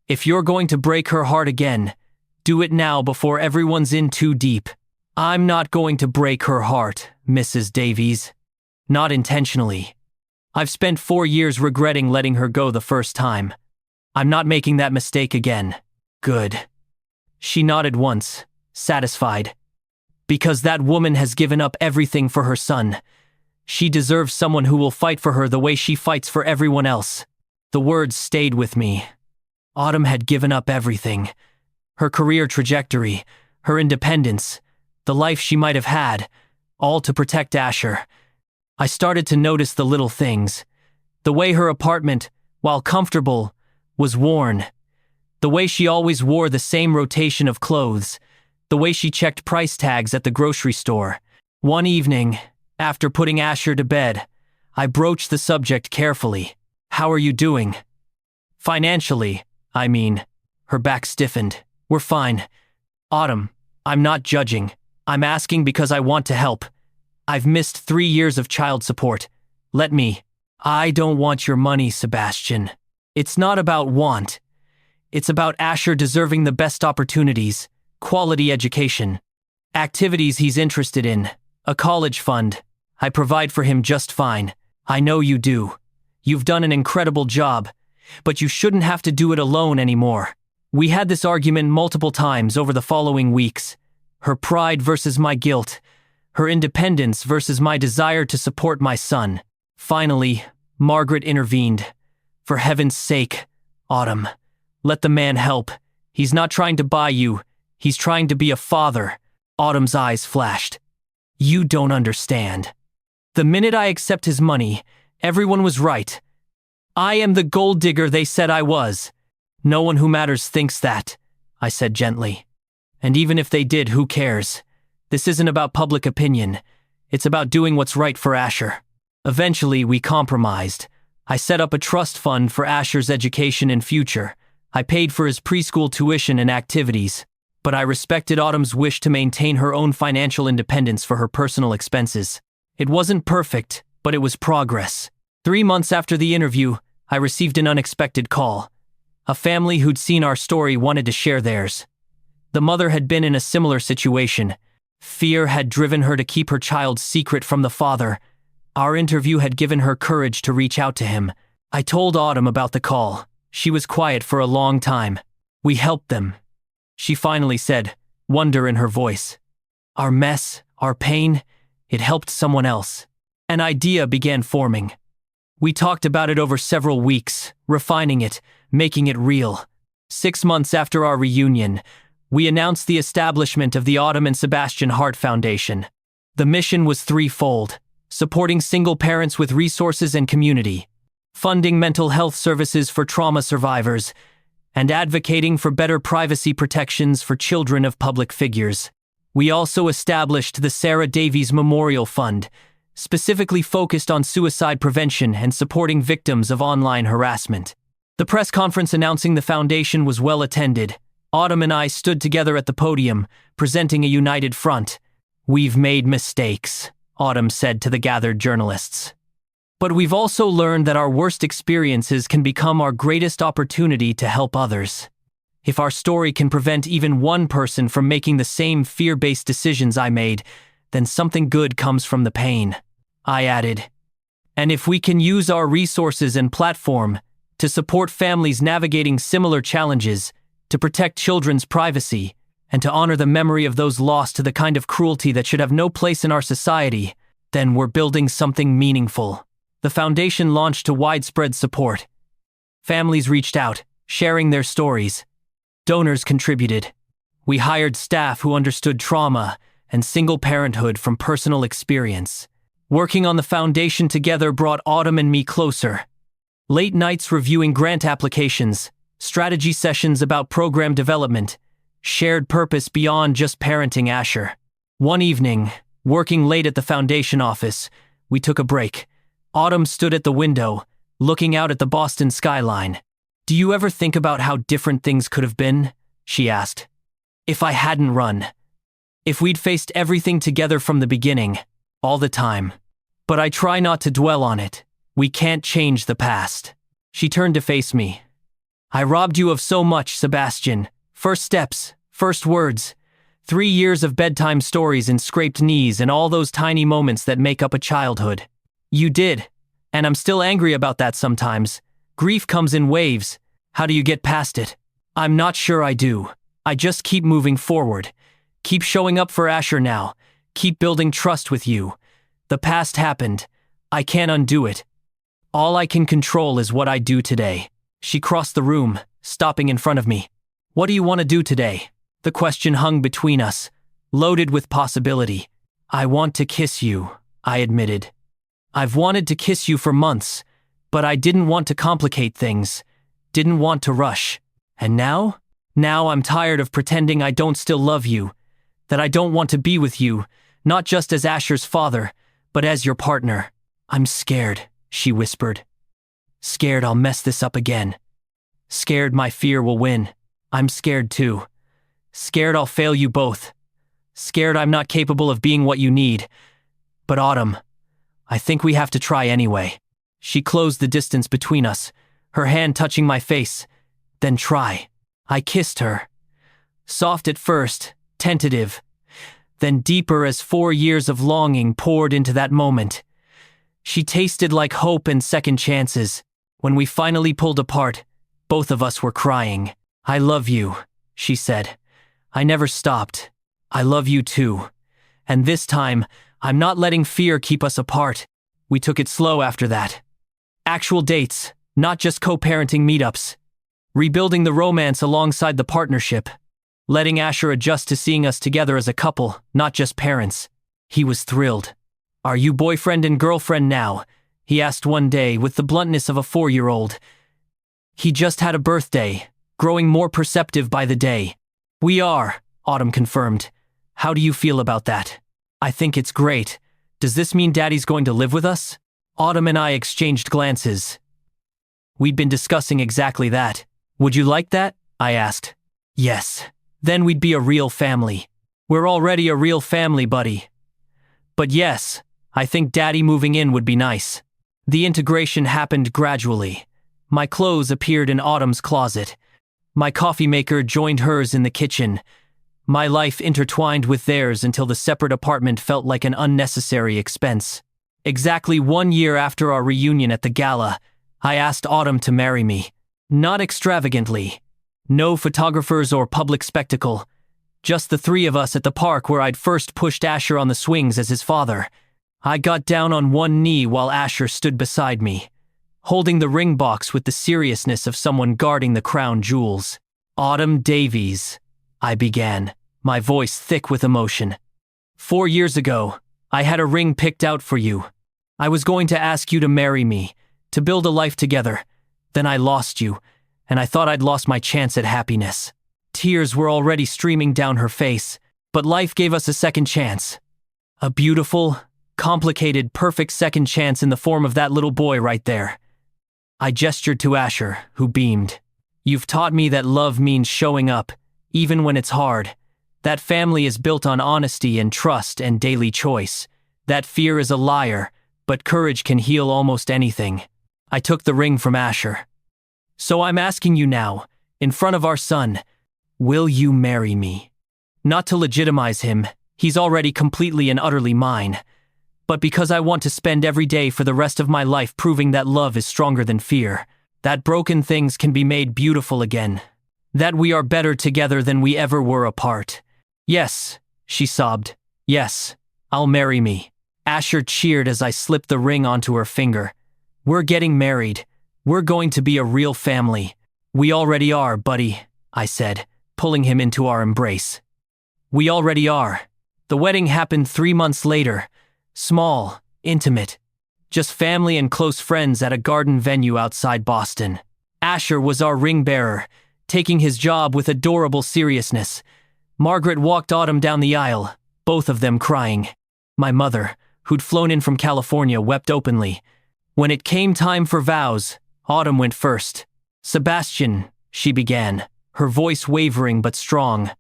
If you're going to break her heart again, do it now before everyone's in too deep. I'm not going to break her heart, Mrs. Davies. Not intentionally. I've spent 4 years regretting letting her go the first time. I'm not making that mistake again. Good. She nodded once, satisfied. Because that woman has given up everything for her son. She deserves someone who will fight for her the way she fights for everyone else. The words stayed with me. Autumn had given up everything. Her career trajectory, her independence, the life she might have had, all to protect Asher. I started to notice the little things. The way her apartment, while comfortable, was worn. The way she always wore the same rotation of clothes. The way she checked price tags at the grocery store. One evening, after putting Asher to bed, I broached the subject carefully. How are you doing? Financially, I mean. Her back stiffened. We're fine. Autumn, I'm not judging. I'm asking because I want to help. I've missed 3 years of child support. Let me. I don't want your money, Sebastian. It's not about want. It's about Asher deserving the best opportunities, quality education, activities he's interested in, a college fund. I provide for him just fine. I know you do. You've done an incredible job, but you shouldn't have to do it alone anymore. We had this argument multiple times over the following weeks. Her pride versus my guilt. Her independence versus my desire to support my son. Finally, Margaret intervened. For heaven's sake, Autumn, let the man help. He's not trying to buy you. He's trying to be a father. Autumn's eyes flashed. You don't understand. The minute I accept his money, everyone was right. I am the gold digger they said I was. No one who matters thinks that, I said gently. And even if they did, who cares? This isn't about public opinion. It's about doing what's right for Asher. Eventually, we compromised. I set up a trust fund for Asher's education and future. I paid for his preschool tuition and activities. But I respected Autumn's wish to maintain her own financial independence for her personal expenses. It wasn't perfect, but it was progress. 3 months after the interview, I received an unexpected call. A family who'd seen our story wanted to share theirs. The mother had been in a similar situation. Fear had driven her to keep her child's secret from the father. Our interview had given her courage to reach out to him. I told Autumn about the call. She was quiet for a long time. We helped them. She finally said, wonder in her voice. Our mess, our pain, it helped someone else. An idea began forming. We talked about it over several weeks, refining it, making it real. 6 months after our reunion, we announced the establishment of the Autumn and Sebastian Hart Foundation. The mission was threefold: supporting single parents with resources and community, funding mental health services for trauma survivors, and advocating for better privacy protections for children of public figures. We also established the Sarah Davies Memorial Fund, specifically focused on suicide prevention and supporting victims of online harassment. The press conference announcing the foundation was well attended. Autumn and I stood together at the podium, presenting a united front. We've made mistakes, Autumn said to the gathered journalists. But we've also learned that our worst experiences can become our greatest opportunity to help others. If our story can prevent even one person from making the same fear-based decisions I made, then something good comes from the pain, I added. And if we can use our resources and platform to support families navigating similar challenges, to protect children's privacy, and to honor the memory of those lost to the kind of cruelty that should have no place in our society, then we're building something meaningful. The foundation launched to widespread support. Families reached out, sharing their stories. Donors contributed. We hired staff who understood trauma and single parenthood from personal experience. Working on the foundation together brought Autumn and me closer. Late nights reviewing grant applications, strategy sessions about program development, shared purpose beyond just parenting Asher. One evening, working late at the foundation office, we took a break. Autumn stood at the window, looking out at the Boston skyline. Do you ever think about how different things could have been? She asked. If I hadn't run. If we'd faced everything together from the beginning, all the time. But I try not to dwell on it. We can't change the past. She turned to face me. I robbed you of so much, Sebastian. First steps, first words. 3 years of bedtime stories and scraped knees and all those tiny moments that make up a childhood. You did. And I'm still angry about that sometimes. Grief comes in waves. How do you get past it? I'm not sure I do. I just keep moving forward. Keep showing up for Asher now. Keep building trust with you. The past happened. I can't undo it. All I can control is what I do today. She crossed the room, stopping in front of me. What do you want to do today? The question hung between us, loaded with possibility. I want to kiss you, I admitted. I've wanted to kiss you for months, but I didn't want to complicate things, didn't want to rush. And now? Now I'm tired of pretending I don't still love you, that I don't want to be with you, not just as Asher's father, but as your partner. I'm scared, she whispered. Scared I'll mess this up again. Scared my fear will win. I'm scared too. Scared I'll fail you both. Scared I'm not capable of being what you need. But Autumn, I think we have to try anyway. She closed the distance between us, her hand touching my face. Then try. I kissed her. Soft at first, tentative, then deeper as 4 years of longing poured into that moment. She tasted like hope and second chances. When we finally pulled apart, both of us were crying. I love you, she said. I never stopped. I love you too. And this time, I'm not letting fear keep us apart. We took it slow after that. Actual dates, not just co-parenting meetups. Rebuilding the romance alongside the partnership. Letting Asher adjust to seeing us together as a couple, not just parents. He was thrilled. Are you boyfriend and girlfriend now? He asked one day with the bluntness of a 4-year-old. He just had a birthday, growing more perceptive by the day. We are, Autumn confirmed. How do you feel about that? I think it's great. Does this mean Daddy's going to live with us? Autumn and I exchanged glances. We'd been discussing exactly that. Would you like that? I asked. Yes. Then we'd be a real family. We're already a real family, buddy. But yes, I think Daddy moving in would be nice. The integration happened gradually. My clothes appeared in Autumn's closet. My coffee maker joined hers in the kitchen. My life intertwined with theirs until the separate apartment felt like an unnecessary expense. Exactly 1 year after our reunion at the gala, I asked Autumn to marry me. Not extravagantly. No photographers or public spectacle. Just the 3 of us at the park where I'd first pushed Asher on the swings as his father. I got down on one knee while Asher stood beside me, holding the ring box with the seriousness of someone guarding the crown jewels. Autumn Davies, I began, my voice thick with emotion. 4 years ago, I had a ring picked out for you. I was going to ask you to marry me, to build a life together. Then I lost you, and I thought I'd lost my chance at happiness. Tears were already streaming down her face, but life gave us a second chance. A beautiful, complicated, perfect second chance in the form of that little boy right there. I gestured to Asher, who beamed. You've taught me that love means showing up, even when it's hard. That family is built on honesty and trust and daily choice. That fear is a liar, but courage can heal almost anything. I took the ring from Asher. So I'm asking you now, in front of our son, will you marry me? Not to legitimize him, he's already completely and utterly mine. But because I want to spend every day for the rest of my life proving that love is stronger than fear. That broken things can be made beautiful again. That we are better together than we ever were apart. Yes, she sobbed. Yes, I'll marry me. Asher cheered as I slipped the ring onto her finger. We're getting married. We're going to be a real family. We already are, buddy, I said, pulling him into our embrace. We already are. The wedding happened 3 months later. Small, intimate. Just family and close friends at a garden venue outside Boston. Asher was our ring bearer, taking his job with adorable seriousness. Margaret walked Autumn down the aisle, both of them crying. My mother, who'd flown in from California, wept openly. When it came time for vows, Autumn went first. Sebastian, she began, her voice wavering but strong.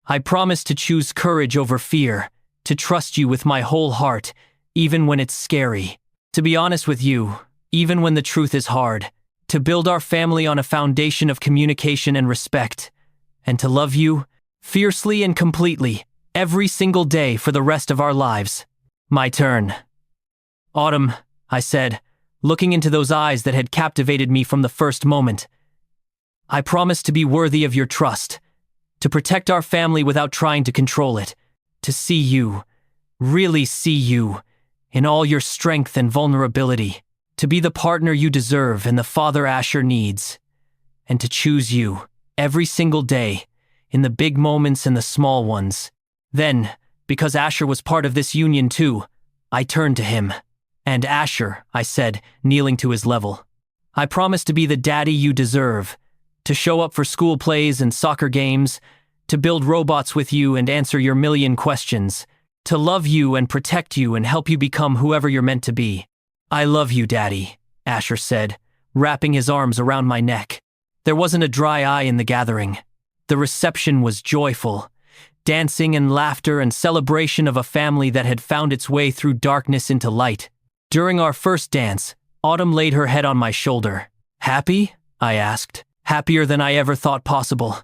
I promise to choose courage over fear, to trust you with my whole heart, even when it's scary. To be honest with you, even when the truth is hard, to build our family on a foundation of communication and respect, and to love you fiercely and completely every single day for the rest of our lives. My turn. Autumn, I said, looking into those eyes that had captivated me from the first moment. I promise to be worthy of your trust, to protect our family without trying to control it, to see you, really see you, in all your strength and vulnerability, to be the partner you deserve and the father Asher needs, and to choose you every single day, in the big moments and the small ones. Then, because Asher was part of this union too, I turned to him. And Asher, I said, kneeling to his level, I promise to be the daddy you deserve, to show up for school plays and soccer games, to build robots with you and answer your million questions, to love you and protect you and help you become whoever you're meant to be. I love you, Daddy, Asher said, wrapping his arms around my neck. There wasn't a dry eye in the gathering. The reception was joyful, dancing and laughter and celebration of a family that had found its way through darkness into light. During our first dance, Autumn laid her head on my shoulder. Happy? I asked. Happier than I ever thought possible.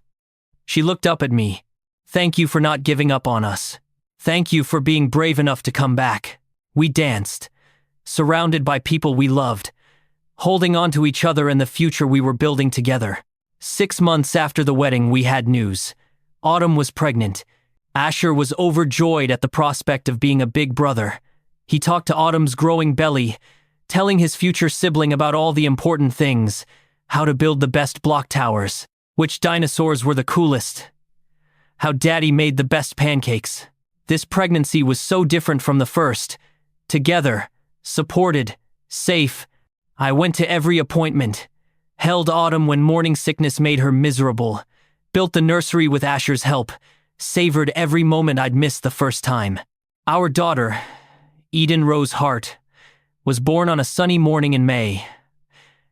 She looked up at me. Thank you for not giving up on us. Thank you for being brave enough to come back. We danced, surrounded by people we loved, holding on to each other and the future we were building together. 6 months after the wedding, we had news. Autumn was pregnant. Asher was overjoyed at the prospect of being a big brother. He talked to Autumn's growing belly, telling his future sibling about all the important things, how to build the best block towers, which dinosaurs were the coolest, how Daddy made the best pancakes. This pregnancy was so different from the first. Together, supported, safe, I went to every appointment, held Autumn when morning sickness made her miserable, built the nursery with Asher's help, savored every moment I'd missed the first time. Our daughter, Eden Rose Hart, was born on a sunny morning in May.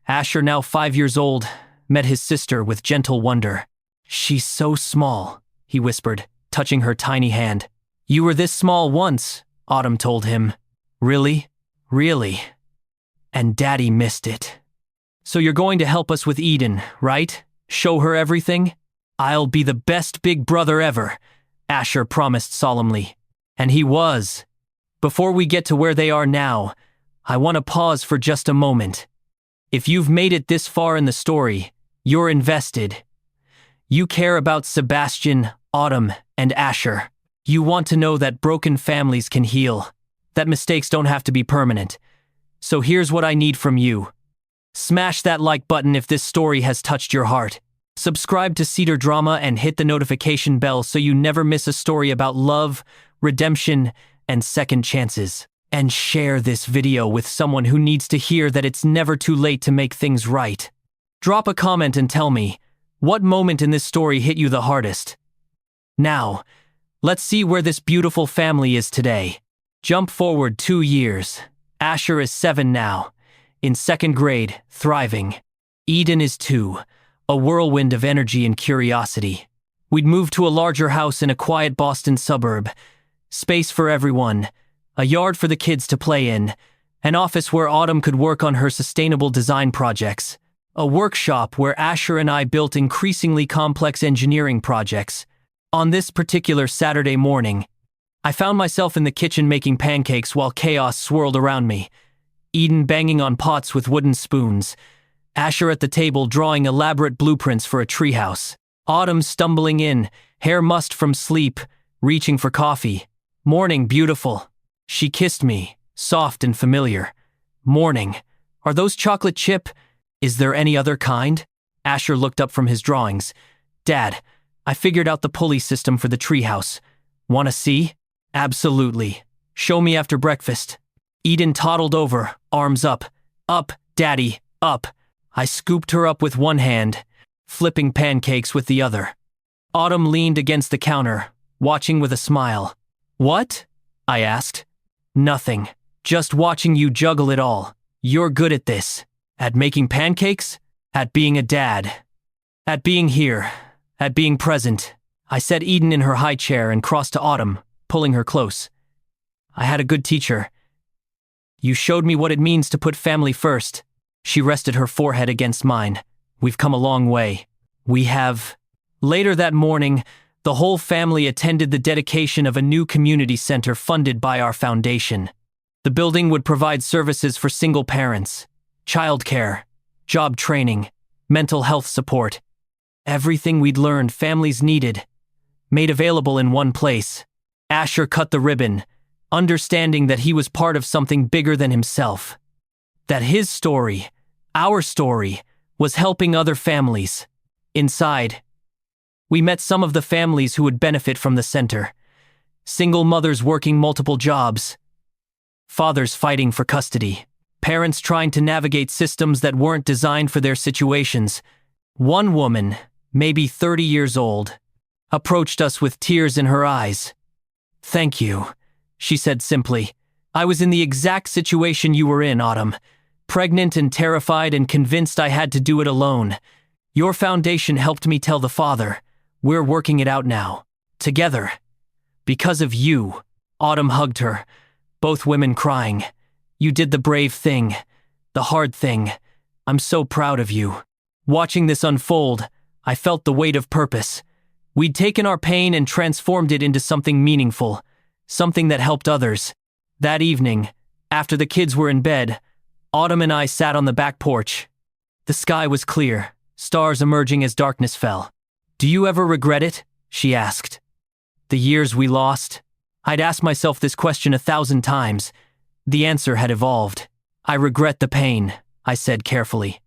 Asher, now 5 years old, met his sister with gentle wonder. She's so small, he whispered, touching her tiny hand. You were this small once, Autumn told him. Really? Really? And Daddy missed it. So you're going to help us with Eden, right? Show her everything? I'll be the best big brother ever, Asher promised solemnly. And he was. Before we get to where they are now, I want to pause for just a moment. If you've made it this far in the story, you're invested. You care about Sebastian, Autumn, and Asher. You want to know that broken families can heal, that mistakes don't have to be permanent. So here's what I need from you. Smash that like button if this story has touched your heart. Subscribe to Cedar Drama and hit the notification bell so you never miss a story about love, redemption, and second chances. And share this video with someone who needs to hear that it's never too late to make things right. Drop a comment and tell me, what moment in this story hit you the hardest? Now, let's see where this beautiful family is today. Jump forward 2 years. Asher is 7 now, in 2nd grade, thriving. Eden is 2, a whirlwind of energy and curiosity. We'd moved to a larger house in a quiet Boston suburb. Space for everyone, a yard for the kids to play in, an office where Autumn could work on her sustainable design projects, a workshop where Asher and I built increasingly complex engineering projects. On this particular Saturday morning, I found myself in the kitchen making pancakes while chaos swirled around me. Eden banging on pots with wooden spoons, Asher at the table drawing elaborate blueprints for a treehouse, Autumn stumbling in, hair mussed from sleep, reaching for coffee. Morning, beautiful. She kissed me, soft and familiar. Morning. Are those chocolate chip? Is there any other kind? Asher looked up from his drawings. Dad, I figured out the pulley system for the treehouse. Wanna see? Absolutely. Show me after breakfast. Eden toddled over, arms up. Up, Daddy, up. I scooped her up with one hand, flipping pancakes with the other. Autumn leaned against the counter, watching with a smile. What? I asked. Nothing. Just watching you juggle it all. You're good at this. At making pancakes? At being a dad. At being here. At being present. I set Eden in her high chair and crossed to Autumn, pulling her close. I had a good teacher. You showed me what it means to put family first. She rested her forehead against mine. We've come a long way. We have. Later that morning, the whole family attended the dedication of a new community center funded by our foundation. The building would provide services for single parents, childcare, job training, mental health support. Everything we'd learned families needed, made available in one place. Asher cut the ribbon, understanding that he was part of something bigger than himself. That his story, our story, was helping other families. Inside, we met some of the families who would benefit from the center. Single mothers working multiple jobs. Fathers fighting for custody. Parents trying to navigate systems that weren't designed for their situations. One woman, maybe 30 years old, approached us with tears in her eyes. "Thank you," she said simply. "I was in the exact situation you were in, Autumn. Pregnant and terrified and convinced I had to do it alone. Your foundation helped me tell the father. We're working it out now. Together. Because of you." Autumn hugged her, both women crying. "You did the brave thing. The hard thing. I'm so proud of you." Watching this unfold, I felt the weight of purpose. We'd taken our pain and transformed it into something meaningful, something that helped others. That evening, after the kids were in bed, Autumn and I sat on the back porch. The sky was clear, stars emerging as darkness fell. "Do you ever regret it?" she asked. "The years we lost?" I'd asked myself this question 1,000 times. The answer had evolved. "I regret the pain," I said carefully.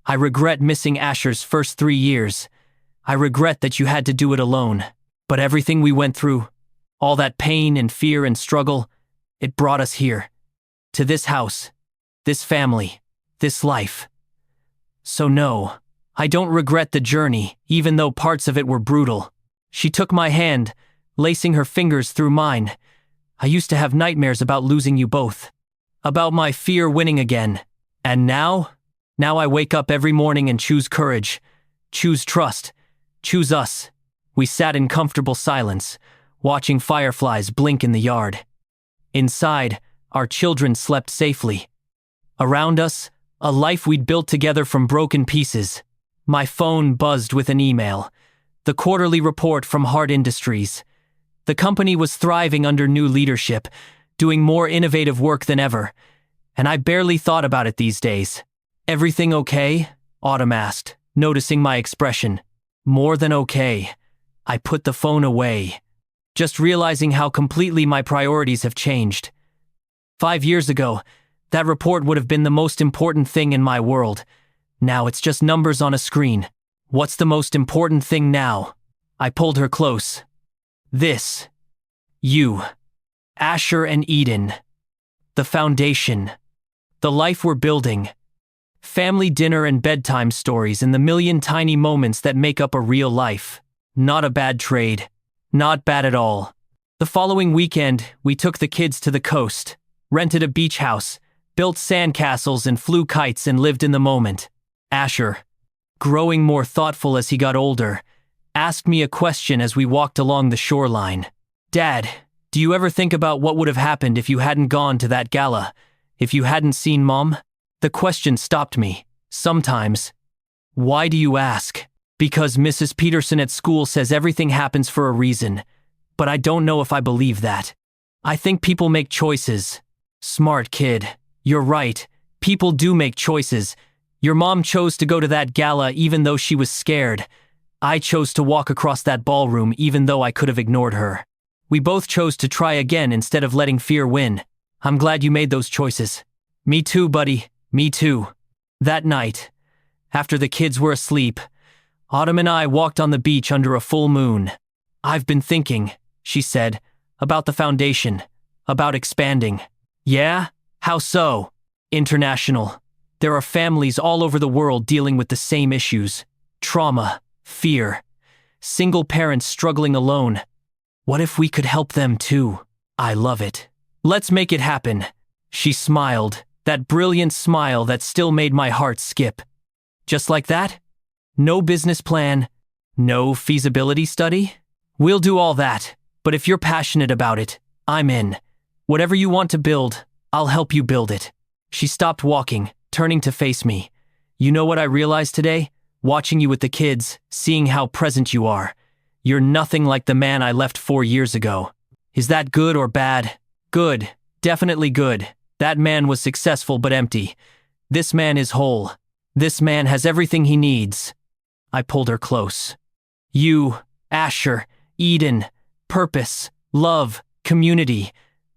"I regret missing Asher's first 3 years. I regret that you had to do it alone. But everything we went through, all that pain and fear and struggle, it brought us here. To this house, this family, this life. So no, I don't regret the journey, even though parts of it were brutal." She took my hand, lacing her fingers through mine. "I used to have nightmares about losing you both. About my fear winning again. And now? Now I wake up every morning and choose courage. Choose trust. Choose us." We sat in comfortable silence, watching fireflies blink in the yard. Inside, our children slept safely. Around us, a life we'd built together from broken pieces. My phone buzzed with an email. The quarterly report from Heart Industries. The company was thriving under new leadership, doing more innovative work than ever, and I barely thought about it these days. "Everything okay?" Autumn asked, noticing my expression. "More than okay." I put the phone away, just realizing how completely my priorities have changed. 5 years ago, that report would have been the most important thing in my world. Now it's just numbers on a screen. What's the most important thing now? I pulled her close. This. You. Asher and Eden. The foundation. The life we're building. Family dinner and bedtime stories and the million tiny moments that make up a real life. Not a bad trade. Not bad at all. The following weekend, we took the kids to the coast, rented a beach house, built sandcastles and flew kites and lived in the moment. Asher, growing more thoughtful as he got older, asked me a question as we walked along the shoreline. "Dad, do you ever think about what would have happened if you hadn't gone to that gala? If you hadn't seen Mom?" The question stopped me. Sometimes. "Why do you ask?" "Because Mrs. Peterson at school says everything happens for a reason. But I don't know if I believe that. I think people make choices." "Smart kid. You're right. People do make choices. Your mom chose to go to that gala even though she was scared. I chose to walk across that ballroom even though I could have ignored her. We both chose to try again instead of letting fear win. I'm glad you made those choices." "Me too, buddy. Me too." That night, after the kids were asleep, Autumn and I walked on the beach under a full moon. "I've been thinking," she said, "about the foundation, about expanding." "Yeah? How so?" "International. There are families all over the world dealing with the same issues. Trauma, fear, single parents struggling alone. What if we could help them too? I love it. Let's make it happen." She smiled, that brilliant smile that still made my heart skip. "Just like that? No business plan? No feasibility study? We'll do all that, but if you're passionate about it, I'm in. Whatever you want to build, I'll help you build it." She stopped walking, turning to face me. You know what I realized today? Watching you with the kids, seeing how present you are. You're nothing like the man I left 4 years ago. Is that good or bad? Good. Definitely good. That man was successful but empty. This man is whole. This man has everything he needs. I pulled her close. You, Asher, Eden, purpose, love, community.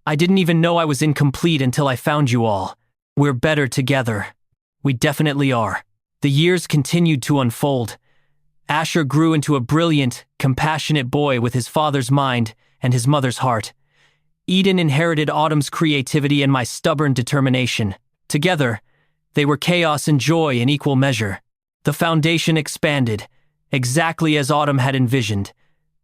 I didn't even know I was incomplete until I found you all. We're better together. We definitely are. The years continued to unfold. Asher grew into a brilliant, compassionate boy with his father's mind and his mother's heart. Eden inherited Autumn's creativity and my stubborn determination. Together, they were chaos and joy in equal measure. The foundation expanded, exactly as Autumn had envisioned.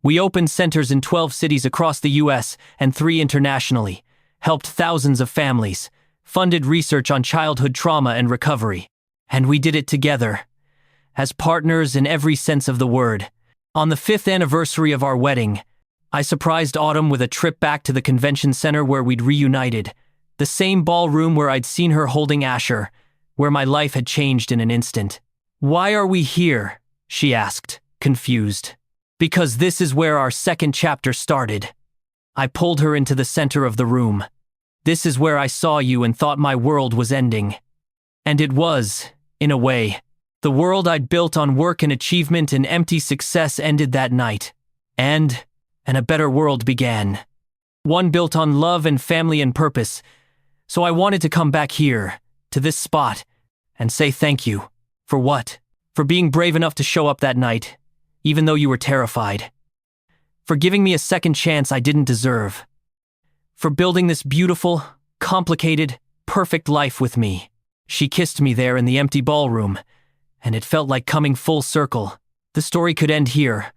We opened centers in 12 cities across the U.S. and 3 internationally, helped thousands of families, funded research on childhood trauma and recovery. And we did it together, as partners in every sense of the word. On the 5th anniversary of our wedding, I surprised Autumn with a trip back to the convention center where we'd reunited, the same ballroom where I'd seen her holding Asher, where my life had changed in an instant. "Why are we here?" she asked, confused. "Because this is where our second chapter started." I pulled her into the center of the room. "This is where I saw you and thought my world was ending." And it was, in a way. The world I'd built on work and achievement and empty success ended that night. And a better world began. One built on love and family and purpose. So I wanted to come back here, to this spot, and say thank you. For what? For being brave enough to show up that night, even though you were terrified. For giving me a second chance I didn't deserve. For building this beautiful, complicated, perfect life with me. She kissed me there in the empty ballroom, and it felt like coming full circle. The story could end here,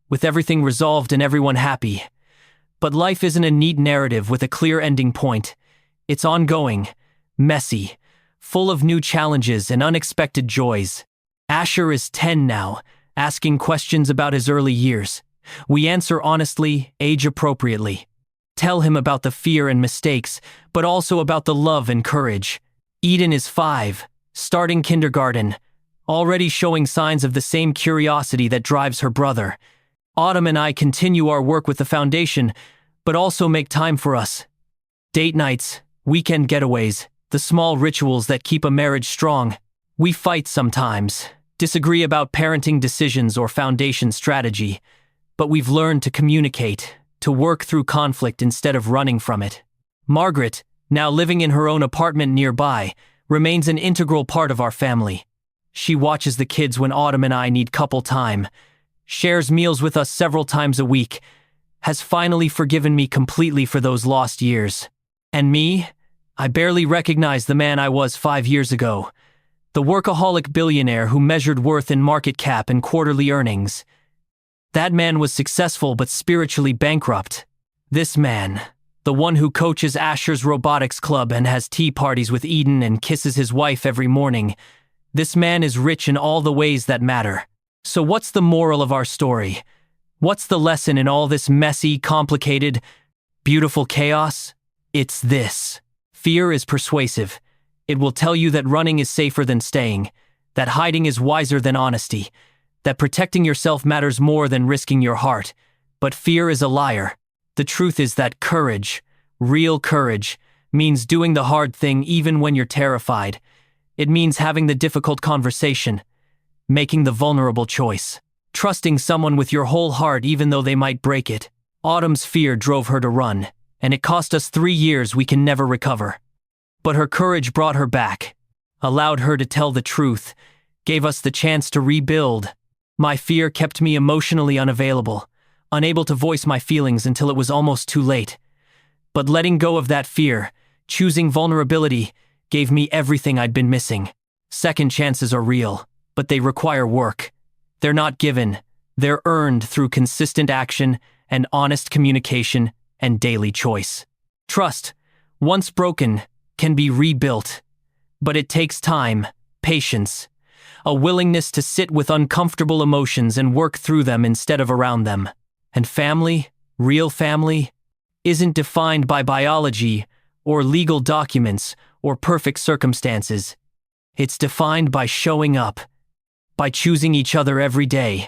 with everything resolved and everyone happy. But life isn't a neat narrative with a clear ending point. It's ongoing, messy, full of new challenges and unexpected joys. Asher is 10 now, asking questions about his early years. We answer honestly, age-appropriately. Tell him about the fear and mistakes, but also about the love and courage. Eden is 5, starting kindergarten, already showing signs of the same curiosity that drives her brother. Autumn and I continue our work with the foundation, but also make time for us. Date nights, weekend getaways, the small rituals that keep a marriage strong. We fight sometimes, disagree about parenting decisions or foundation strategy, but we've learned to communicate, to work through conflict instead of running from it. Margaret, now living in her own apartment nearby, remains an integral part of our family. She watches the kids when Autumn and I need couple time, shares meals with us several times a week, has finally forgiven me completely for those lost years. And me? I barely recognize the man I was 5 years ago. The workaholic billionaire who measured worth in market cap and quarterly earnings. That man was successful but spiritually bankrupt. This man, the one who coaches Asher's robotics club and has tea parties with Eden and kisses his wife every morning, this man is rich in all the ways that matter. So what's the moral of our story? What's the lesson in all this messy, complicated, beautiful chaos? It's this. Fear is persuasive. It will tell you that running is safer than staying, that hiding is wiser than honesty, that protecting yourself matters more than risking your heart. But fear is a liar. The truth is that courage, real courage, means doing the hard thing even when you're terrified. It means having the difficult conversation, making the vulnerable choice, trusting someone with your whole heart even though they might break it. Autumn's fear drove her to run, and it cost us 3 years we can never recover. But her courage brought her back, allowed her to tell the truth, gave us the chance to rebuild. My fear kept me emotionally unavailable, unable to voice my feelings until it was almost too late. But letting go of that fear, choosing vulnerability, gave me everything I'd been missing. Second chances are real, but they require work. They're not given. They're earned through consistent action and honest communication and daily choice. Trust, once broken, can be rebuilt. But it takes time, patience, a willingness to sit with uncomfortable emotions and work through them instead of around them. And family, real family, isn't defined by biology or legal documents or perfect circumstances. It's defined by showing up, by choosing each other every day,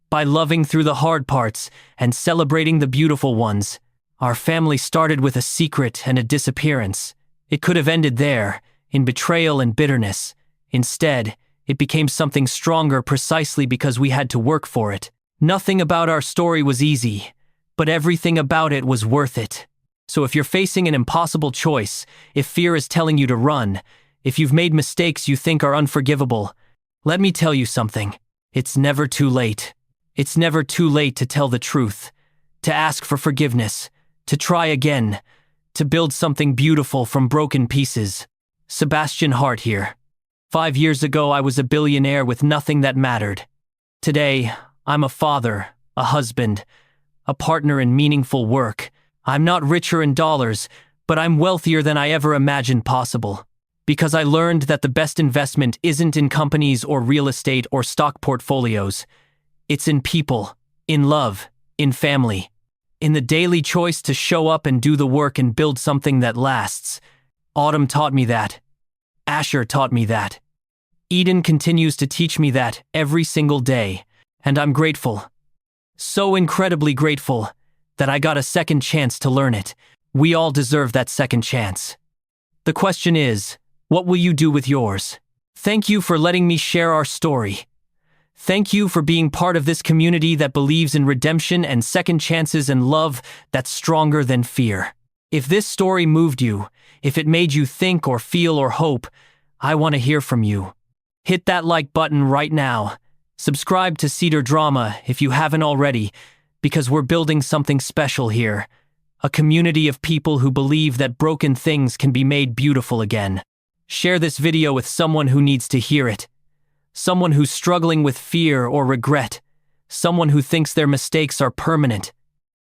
by loving through the hard parts and celebrating the beautiful ones. Our family started with a secret and a disappearance. It could have ended there, in betrayal and bitterness. Instead, it became something stronger precisely because we had to work for it. Nothing about our story was easy, but everything about it was worth it. So if you're facing an impossible choice, if fear is telling you to run, if you've made mistakes you think are unforgivable, let me tell you something. It's never too late. It's never too late to tell the truth, to ask for forgiveness, to try again, to build something beautiful from broken pieces. Sebastian Hart here. 5 years ago, I was a billionaire with nothing that mattered. Today, I'm a father, a husband, a partner in meaningful work. I'm not richer in dollars, but I'm wealthier than I ever imagined possible. Because I learned that the best investment isn't in companies or real estate or stock portfolios. It's in people, in love, in family, in the daily choice to show up and do the work and build something that lasts. Autumn taught me that. Asher taught me that. Eden continues to teach me that every single day, and I'm grateful. So incredibly grateful that I got a second chance to learn it. We all deserve that second chance. The question is, what will you do with yours? Thank you for letting me share our story. Thank you for being part of this community that believes in redemption and second chances and love that's stronger than fear. If this story moved you, if it made you think or feel or hope, I want to hear from you. Hit that like button right now. Subscribe to Cedar Drama if you haven't already, because we're building something special here. A community of people who believe that broken things can be made beautiful again. Share this video with someone who needs to hear it. Someone who's struggling with fear or regret. Someone who thinks their mistakes are permanent.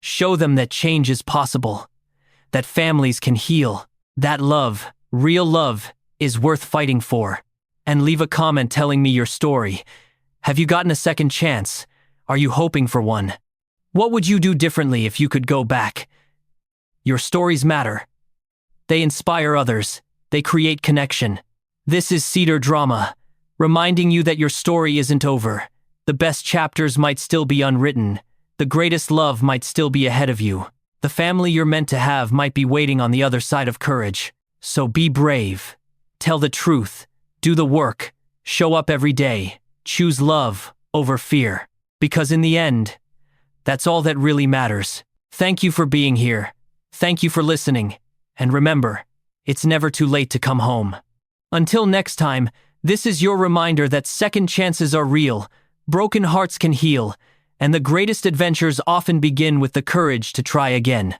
Show them that change is possible. That families can heal. That love, real love, is worth fighting for. And leave a comment telling me your story. Have you gotten a second chance? Are you hoping for one? What would you do differently if you could go back? Your stories matter. They inspire others. They create connection. This is Cedar Drama, reminding you that your story isn't over. The best chapters might still be unwritten. The greatest love might still be ahead of you. The family you're meant to have might be waiting on the other side of courage. So be brave. Tell the truth. Do the work. Show up every day. Choose love over fear. Because in the end, that's all that really matters. Thank you for being here. Thank you for listening. And remember, it's never too late to come home. Until next time, this is your reminder that second chances are real, broken hearts can heal, and the greatest adventures often begin with the courage to try again.